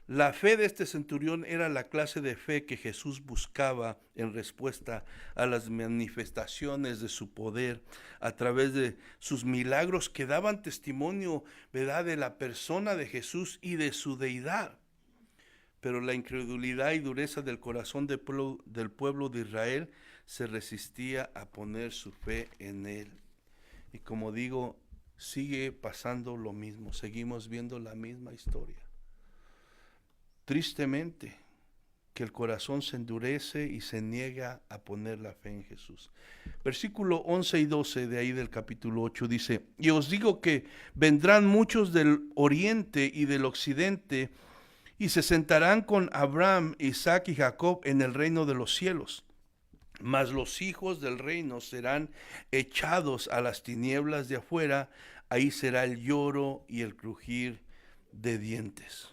La fe de este centurión era la clase de fe que Jesús buscaba en respuesta a las manifestaciones de su poder a través de sus milagros que daban testimonio, ¿verdad?, de la persona de Jesús y de su deidad. Pero la incredulidad y dureza del corazón del pueblo de Israel se resistía a poner su fe en él. Y como digo, sigue pasando lo mismo, seguimos viendo la misma historia. Tristemente, que el corazón se endurece y se niega a poner la fe en Jesús. Versículo 11 y 12 de ahí del capítulo 8 dice, y os digo que vendrán muchos del oriente y del occidente y se sentarán con Abraham, Isaac y Jacob en el reino de los cielos. Mas los hijos del reino serán echados a las tinieblas de afuera, ahí será el lloro y el crujir de dientes.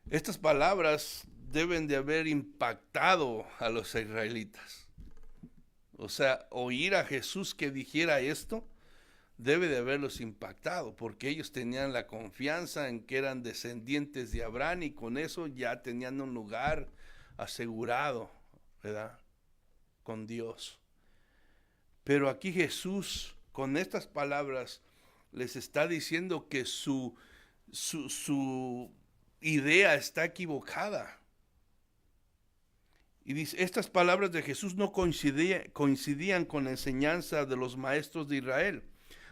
Estas palabras deben de haber impactado a los israelitas. O sea, oír a Jesús que dijera esto debe de haberlos impactado, porque ellos tenían la confianza en que eran descendientes de Abraham y con eso ya tenían un lugar asegurado, ¿verdad?, con Dios. Pero aquí Jesús, con estas palabras, les está diciendo que su idea está equivocada. Y dice, estas palabras de Jesús no coincidían con la enseñanza de los maestros de Israel.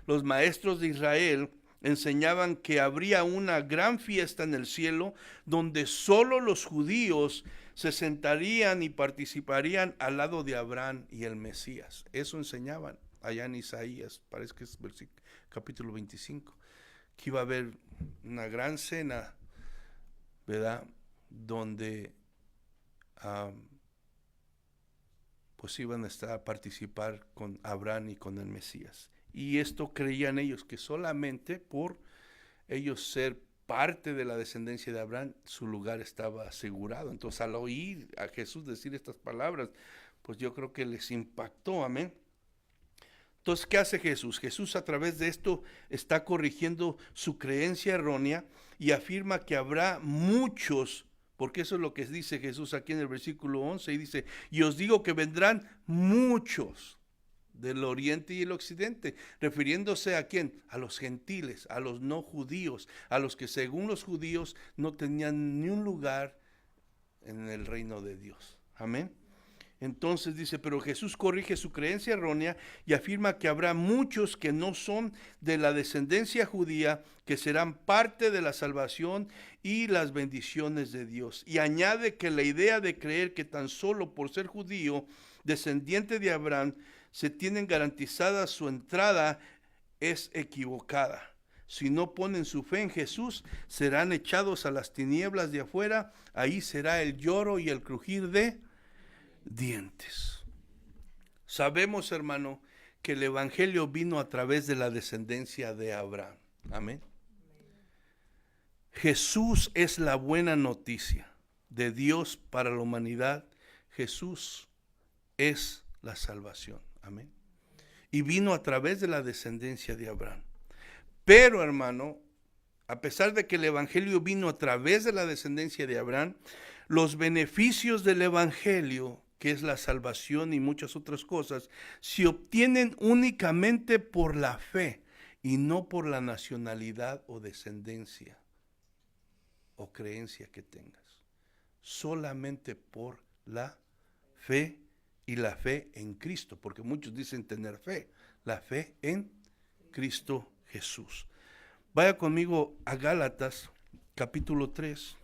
Los maestros de Israel enseñaban que habría una gran fiesta en el cielo donde solo los judíos se sentarían y participarían al lado de Abraham y el Mesías. Eso enseñaban allá en Isaías, parece que es capítulo 25, que iba a haber una gran cena, ¿verdad?, donde pues iban a participar con Abraham y con el Mesías. Y esto creían ellos, que solamente por ellos ser parte de la descendencia de Abraham, su lugar estaba asegurado. Entonces, al oír a Jesús decir estas palabras, pues yo creo que les impactó, amén. Entonces, ¿qué hace Jesús? Jesús a través de esto está corrigiendo su creencia errónea y afirma que habrá muchos Porque eso es lo que dice Jesús aquí en el versículo 11, y dice, y os digo que vendrán muchos del oriente y el occidente, refiriéndose a quién, a los gentiles, a los no judíos, a los que según los judíos no tenían ni un lugar en el reino de Dios. Amén. Entonces dice, pero Jesús corrige su creencia errónea y afirma que habrá muchos que no son de la descendencia judía, que serán parte de la salvación y las bendiciones de Dios. Y añade que la idea de creer que tan solo por ser judío, descendiente de Abraham, se tienen garantizada su entrada es equivocada. Si no ponen su fe en Jesús, serán echados a las tinieblas de afuera. Ahí será el lloro y el crujir de dientes. Sabemos, hermano, que el evangelio vino a través de la descendencia de Abraham. Amén. Jesús es la buena noticia de Dios para la humanidad. Jesús es la salvación. Amén. Y vino a través de la descendencia de Abraham. Pero, hermano, a pesar de que el evangelio vino a través de la descendencia de Abraham, los beneficios del evangelio, que es la salvación y muchas otras cosas, se obtienen únicamente por la fe y no por la nacionalidad o descendencia o creencia que tengas. Solamente por la fe y la fe en Cristo, porque muchos dicen tener fe, la fe en Cristo Jesús. Vaya conmigo a Gálatas capítulo 3.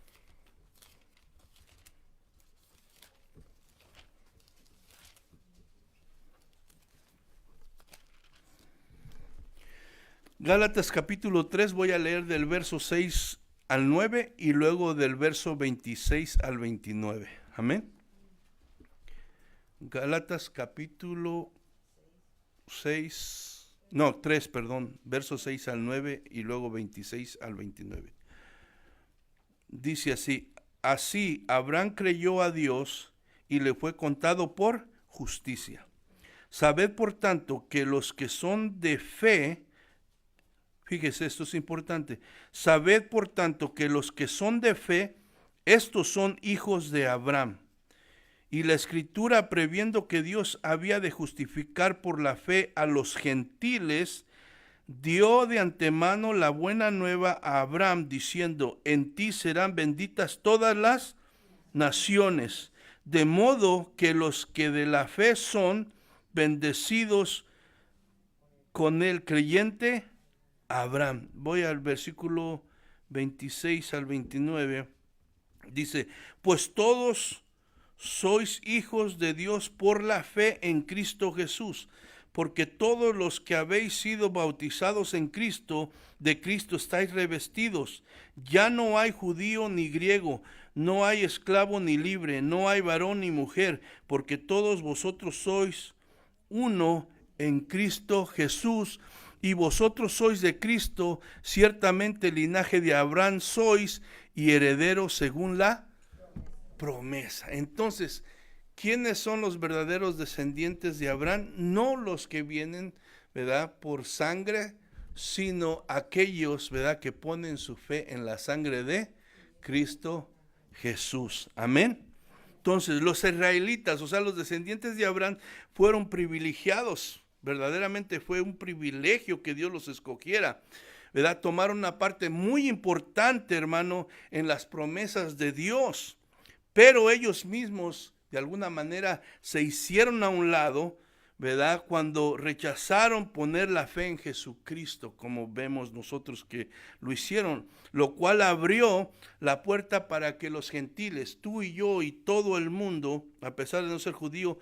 Gálatas capítulo 3, voy a leer del verso 6 al 9 y luego del verso 26 al 29. Amén. Gálatas capítulo 3, verso 6 al 9 y luego 26 al 29. Dice así, así Abraham creyó a Dios y le fue contado por justicia. Sabed por tanto que los que son de fe, fíjese, esto es importante. Sabed, por tanto, que los que son de fe, estos son hijos de Abraham. Y la Escritura, previendo que Dios había de justificar por la fe a los gentiles, dio de antemano la buena nueva a Abraham, diciendo, en ti serán benditas todas las naciones. De modo que los que de la fe son bendecidos con el creyente Abraham. Voy al versículo 26 al 29. Dice, pues todos sois hijos de Dios por la fe en Cristo Jesús, porque todos los que habéis sido bautizados en Cristo, de Cristo estáis revestidos. Ya no hay judío ni griego, no hay esclavo ni libre, no hay varón ni mujer, porque todos vosotros sois uno en Cristo Jesús. Y vosotros sois de Cristo, ciertamente linaje de Abraham sois, y herederos según la promesa. Entonces, ¿quiénes son los verdaderos descendientes de Abraham? No los que vienen, ¿verdad?, por sangre, sino aquellos, ¿verdad?, que ponen su fe en la sangre de Cristo Jesús. Amén. Entonces, los israelitas, o sea, los descendientes de Abraham, fueron privilegiados. Verdaderamente fue un privilegio que Dios los escogiera, ¿verdad? Tomaron una parte muy importante, hermano, en las promesas de Dios. Pero ellos mismos, de alguna manera, se hicieron a un lado, ¿verdad?, cuando rechazaron poner la fe en Jesucristo, como vemos nosotros que lo hicieron, lo cual abrió la puerta para que los gentiles, tú y yo y todo el mundo, a pesar de no ser judío,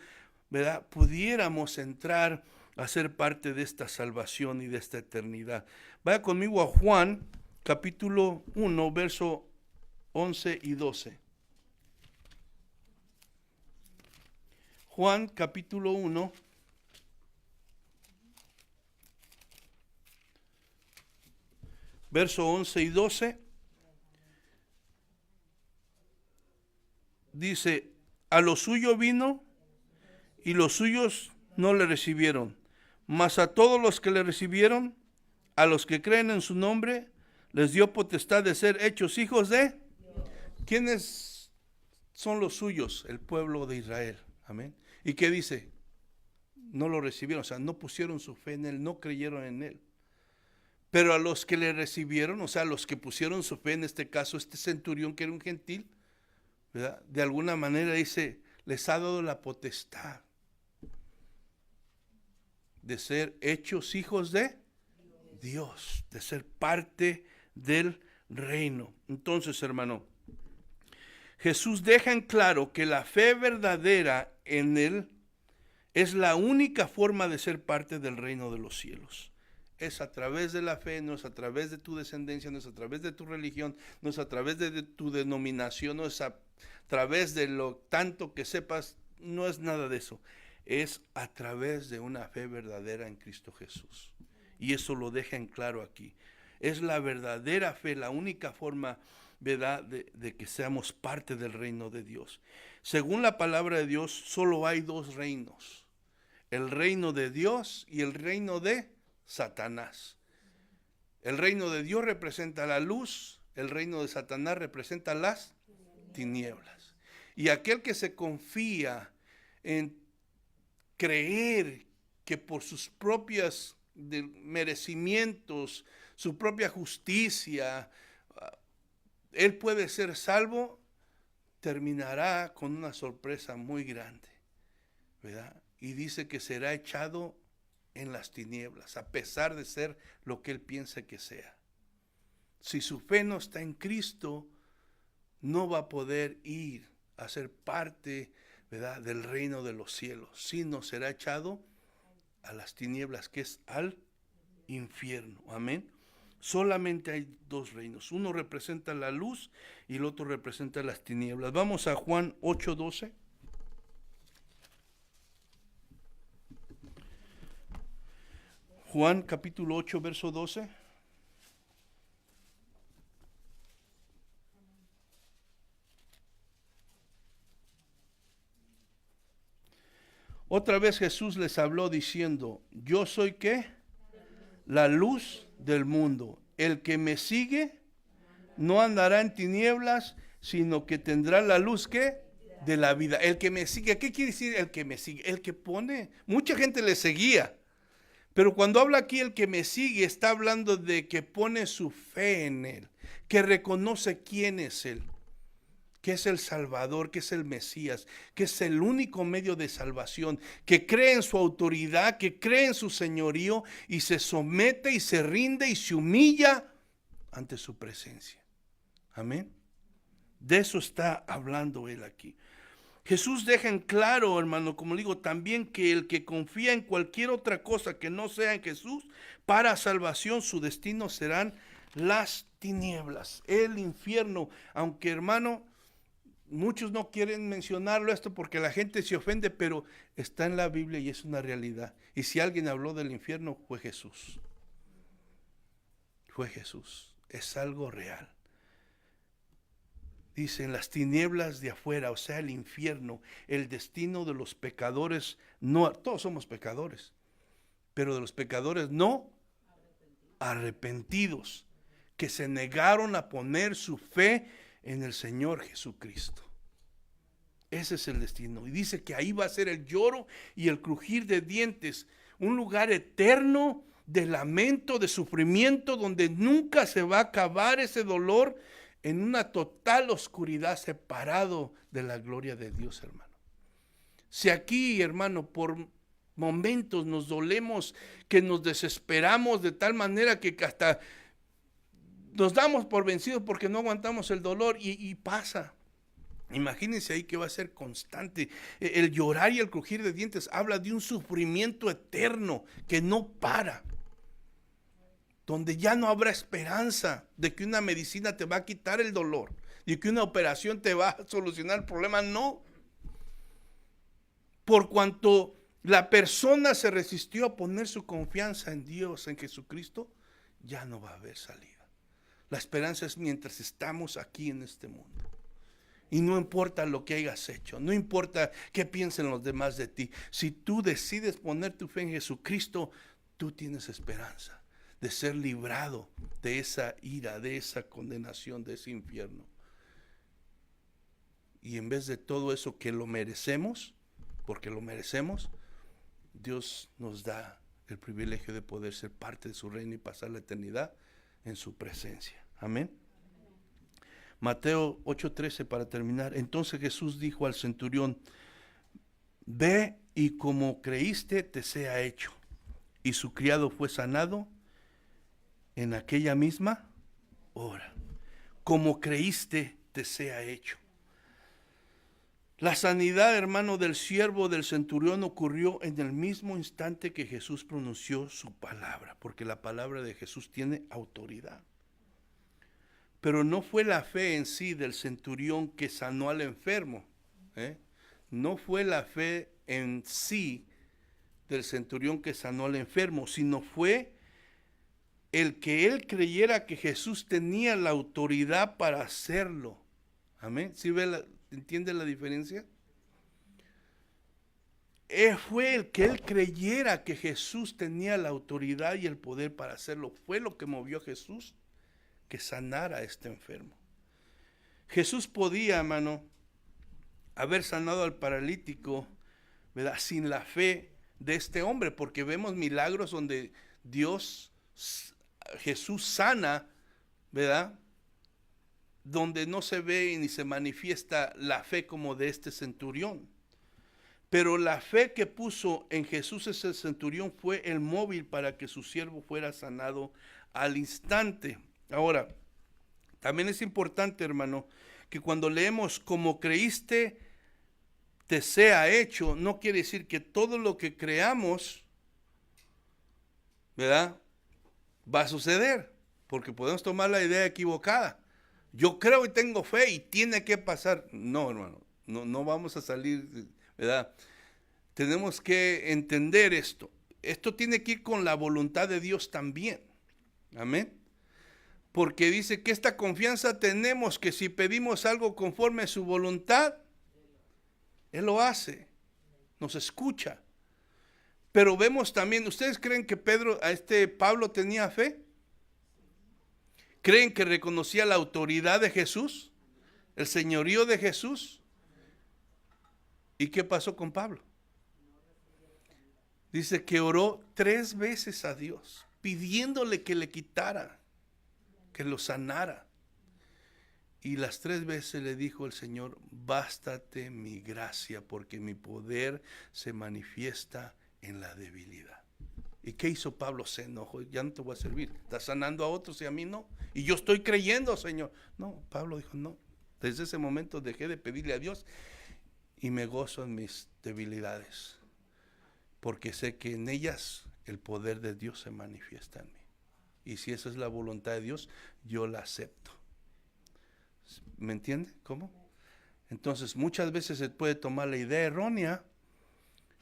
¿verdad?, pudiéramos entrar a ser parte de esta salvación y de esta eternidad. Vaya conmigo a Juan, capítulo 1, verso 11 y 12. Juan, capítulo 1, verso 11 y 12. Dice, a lo suyo vino y los suyos no le recibieron. Mas a todos los que le recibieron, a los que creen en su nombre, les dio potestad de ser hechos hijos de Dios. ¿Quiénes son los suyos, el pueblo de Israel. Amén. ¿Y qué dice? No lo recibieron, o sea, no pusieron su fe en él, no creyeron en él. Pero a los que le recibieron, o sea, a los que pusieron su fe, en este caso, este centurión que era un gentil, ¿verdad? De alguna manera dice, les ha dado la potestad de ser hechos hijos de Dios, de ser parte del reino. Entonces, hermano, Jesús deja en claro que la fe verdadera en Él es la única forma de ser parte del reino de los cielos. Es a través de la fe, no es a través de tu descendencia, no es a través de tu religión, no es a través de tu denominación, no es a través de lo tanto que sepas, no es nada de eso. Es a través de una fe verdadera en Cristo Jesús. Y eso lo deja en claro aquí. Es la verdadera fe, la única forma, ¿verdad?, de que seamos parte del reino de Dios. Según la palabra de Dios, solo hay dos reinos: el reino de Dios y el reino de Satanás. El reino de Dios representa la luz, el reino de Satanás representa las tinieblas. Y aquel que se confía en creer que por sus propios merecimientos, su propia justicia, él puede ser salvo, terminará con una sorpresa muy grande, ¿verdad? Y dice que será echado en las tinieblas, a pesar de ser lo que él piense que sea. Si su fe no está en Cristo, no va a poder ir a ser parte, ¿verdad?, del reino de los cielos, sino será echado a las tinieblas, que es al infierno. Amén. Solamente hay dos reinos. Uno representa la luz y el otro representa las tinieblas. Vamos a Juan 8:12. Juan capítulo 8, verso 12. Otra vez Jesús les habló diciendo, yo soy ¿qué? La luz del mundo. El que me sigue no andará en tinieblas, sino que tendrá la luz ¿qué? De la vida. El que me sigue, ¿qué quiere decir el que me sigue? El que pone. Mucha gente le seguía. Pero cuando habla aquí el que me sigue, está hablando de que pone su fe en Él, que reconoce quién es Él, que es el Salvador, que es el Mesías, que es el único medio de salvación, que cree en su autoridad, que cree en su señorío y se somete y se rinde y se humilla ante su presencia. Amén. De eso está hablando Él aquí. Jesús deja en claro, hermano, como digo, también que el que confía en cualquier otra cosa que no sea en Jesús, para salvación su destino serán las tinieblas, el infierno. Aunque, hermano, muchos no quieren mencionarlo esto porque la gente se ofende, pero está en la Biblia y es una realidad. Y si alguien habló del infierno, fue Jesús. Fue Jesús. Es algo real. Dicen las tinieblas de afuera, o sea, el infierno, el destino de los pecadores. No, todos somos pecadores, pero de los pecadores no arrepentidos, que se negaron a poner su fe en el Señor Jesucristo. Ese es el destino. Y dice que ahí va a ser el lloro y el crujir de dientes, un lugar eterno de lamento, de sufrimiento, donde nunca se va a acabar ese dolor, en una total oscuridad, separado de la gloria de Dios, hermano. Si aquí, hermano, por momentos nos dolemos, que nos desesperamos de tal manera que hasta nos damos por vencidos porque no aguantamos el dolor y pasa. Imagínense ahí que va a ser constante. El llorar y el crujir de dientes habla de un sufrimiento eterno que no para, donde ya no habrá esperanza de que una medicina te va a quitar el dolor, de que una operación te va a solucionar el problema. No. Por cuanto la persona se resistió a poner su confianza en Dios, en Jesucristo, ya no va a haber salida. La esperanza es mientras estamos aquí en este mundo. Y no importa lo que hayas hecho, no importa qué piensen los demás de ti. Si tú decides poner tu fe en Jesucristo, tú tienes esperanza de ser librado de esa ira, de esa condenación, de ese infierno. Y en vez de todo eso que lo merecemos, porque lo merecemos, Dios nos da el privilegio de poder ser parte de su reino y pasar la eternidad en su presencia. Amén. Mateo 8:13 para terminar. Entonces Jesús dijo al centurión: ve y como creíste te sea hecho. Y su criado fue sanado en aquella misma hora. Como creíste te sea hecho. La sanidad, hermano, del siervo del centurión ocurrió en el mismo instante que Jesús pronunció su palabra, porque la palabra de Jesús tiene autoridad. Pero no fue la fe en sí del centurión que sanó al enfermo, no fue la fe en sí del centurión que sanó al enfermo, sino fue el que él creyera que Jesús tenía la autoridad para hacerlo. Amén. ¿Sí entiende la diferencia? Fue el que él creyera que Jesús tenía la autoridad y el poder para hacerlo. Fue lo que movió a Jesús que sanara a este enfermo. Jesús podía, hermano, haber sanado al paralítico, ¿verdad?, sin la fe de este hombre, porque vemos milagros donde Jesús sana, ¿verdad?, donde no se ve ni se manifiesta la fe como de este centurión. Pero la fe que puso en Jesús ese centurión fue el móvil para que su siervo fuera sanado al instante. Ahora, también es importante, hermano, que cuando leemos como creíste te sea hecho, no quiere decir que todo lo que creamos, ¿verdad?, va a suceder, porque podemos tomar la idea equivocada. Yo creo y tengo fe y tiene que pasar. No, hermano, no vamos a salir, ¿verdad? Tenemos que entender esto. Esto tiene que ir con la voluntad de Dios también. Amén. Porque dice que esta confianza tenemos, que si pedimos algo conforme a su voluntad, Él lo hace, nos escucha. Pero vemos también, ¿ustedes creen que Pablo tenía fe? ¿Creen que reconocía la autoridad de Jesús? ¿El señorío de Jesús? ¿Y qué pasó con Pablo? Dice que oró 3 veces a Dios, pidiéndole que le quitara, que lo sanara. Y las 3 veces le dijo el Señor: bástate mi gracia, porque mi poder se manifiesta en la debilidad. ¿Y qué hizo Pablo? Se enojó: ya no te voy a servir, estás sanando a otros y a mí no. Y yo estoy creyendo, Señor. No, Pablo dijo: no. Desde ese momento dejé de pedirle a Dios y me gozo en mis debilidades, porque sé que en ellas el poder de Dios se manifiesta en mí. Y si esa es la voluntad de Dios, yo la acepto. ¿Me entiende? ¿Cómo? Entonces muchas veces se puede tomar la idea errónea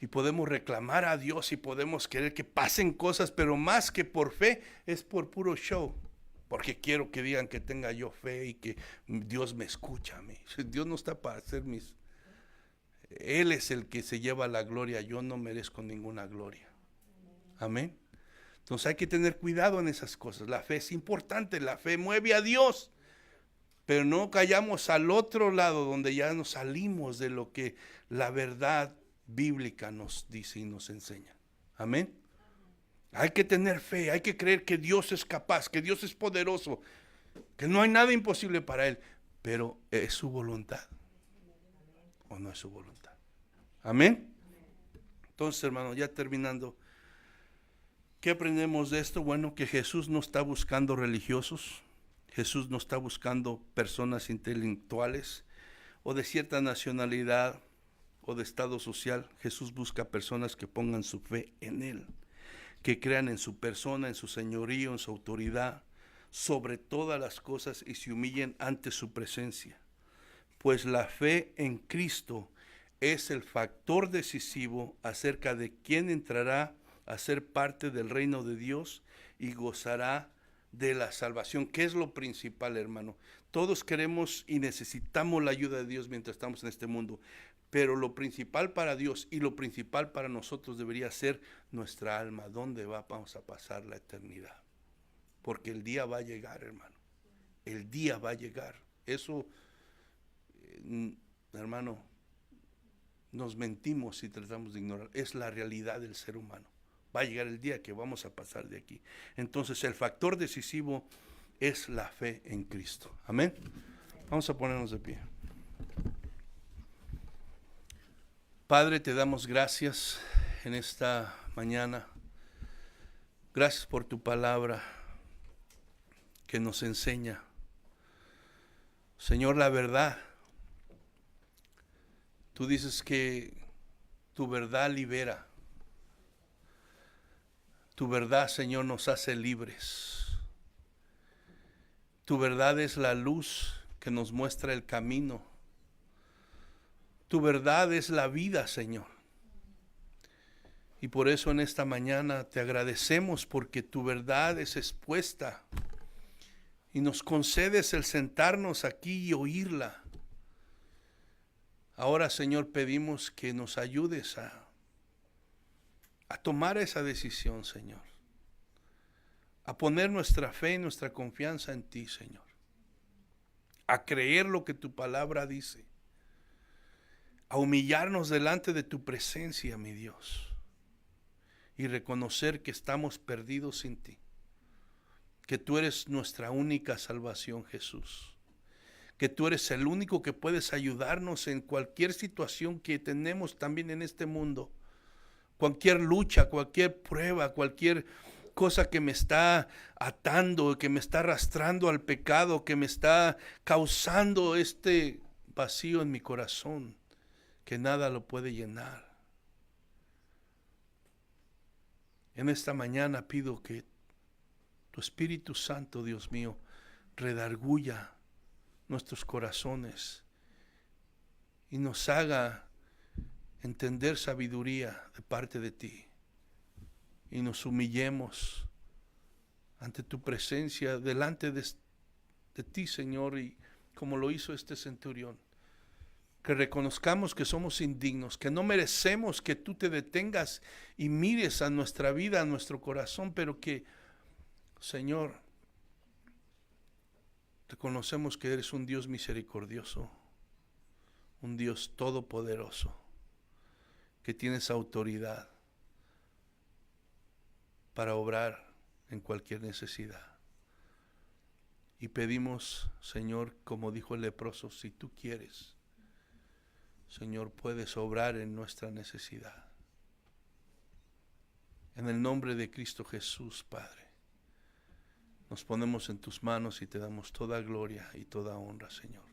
y podemos reclamar a Dios y podemos querer que pasen cosas, pero más que por fe, es por puro show. Porque quiero que digan que tenga yo fe y que Dios me escucha a mí. Dios no está para hacer Él es el que se lleva la gloria, yo no merezco ninguna gloria. Amén. Entonces hay que tener cuidado en esas cosas. La fe es importante, la fe mueve a Dios. Pero no callamos al otro lado donde ya nos salimos de lo que la verdad bíblica nos dice y nos enseña. Amén. Hay que tener fe, hay que creer que Dios es capaz, que Dios es poderoso, que no hay nada imposible para Él. Pero ¿es su voluntad o no es su voluntad? Amén. Entonces, hermano, ya terminando, ¿qué aprendemos de esto? Bueno, que Jesús no está buscando religiosos. Jesús no está buscando personas intelectuales o de cierta nacionalidad o de estado social. Jesús busca personas que pongan su fe en Él, que crean en su persona, en su señorío, en su autoridad, sobre todas las cosas, y se humillen ante su presencia. Pues la fe en Cristo es el factor decisivo acerca de quién entrará a ser parte del reino de Dios y gozará de la salvación, que es lo principal, hermano. Todos queremos y necesitamos la ayuda de Dios mientras estamos en este mundo, pero lo principal para Dios y lo principal para nosotros debería ser nuestra alma. ¿Dónde vamos a pasar la eternidad? Porque el día va a llegar, hermano. El día va a llegar. Eso hermano, nos mentimos y tratamos de ignorar. Es la realidad del ser humano. Va a llegar el día que vamos a pasar de aquí. Entonces el factor decisivo es la fe en Cristo. Amén. Vamos a ponernos de pie. Padre, te damos gracias en esta mañana. Gracias por tu palabra que nos enseña, Señor, la verdad. Tú dices que tu verdad libera. Tu verdad, Señor, nos hace libres. Tu verdad es la luz que nos muestra el camino. Tu verdad es la vida, Señor. Y por eso en esta mañana te agradecemos porque tu verdad es expuesta y nos concedes el sentarnos aquí y oírla. Ahora, Señor, pedimos que nos ayudes a tomar esa decisión, Señor. A poner nuestra fe y nuestra confianza en ti, Señor. A creer lo que tu palabra dice. A humillarnos delante de tu presencia, mi Dios. Y reconocer que estamos perdidos sin ti. Que tú eres nuestra única salvación, Jesús. Que tú eres el único que puedes ayudarnos en cualquier situación que tenemos también en este mundo. Cualquier lucha, cualquier prueba, cualquier cosa que me está atando, que me está arrastrando al pecado, que me está causando este vacío en mi corazón, que nada lo puede llenar. En esta mañana pido que tu Espíritu Santo, Dios mío, redarguya nuestros corazones y nos haga entender sabiduría de parte de ti y nos humillemos ante tu presencia, delante de ti, Señor, y como lo hizo este centurión, que reconozcamos que somos indignos, que no merecemos que tú te detengas y mires a nuestra vida, a nuestro corazón, pero que, Señor, reconocemos que eres un Dios misericordioso, un Dios todopoderoso, que tienes autoridad para obrar en cualquier necesidad. Y pedimos, Señor, como dijo el leproso, si tú quieres, Señor, puedes obrar en nuestra necesidad. En el nombre de Cristo Jesús, Padre, nos ponemos en tus manos y te damos toda gloria y toda honra, Señor.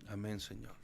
Amén, Señor.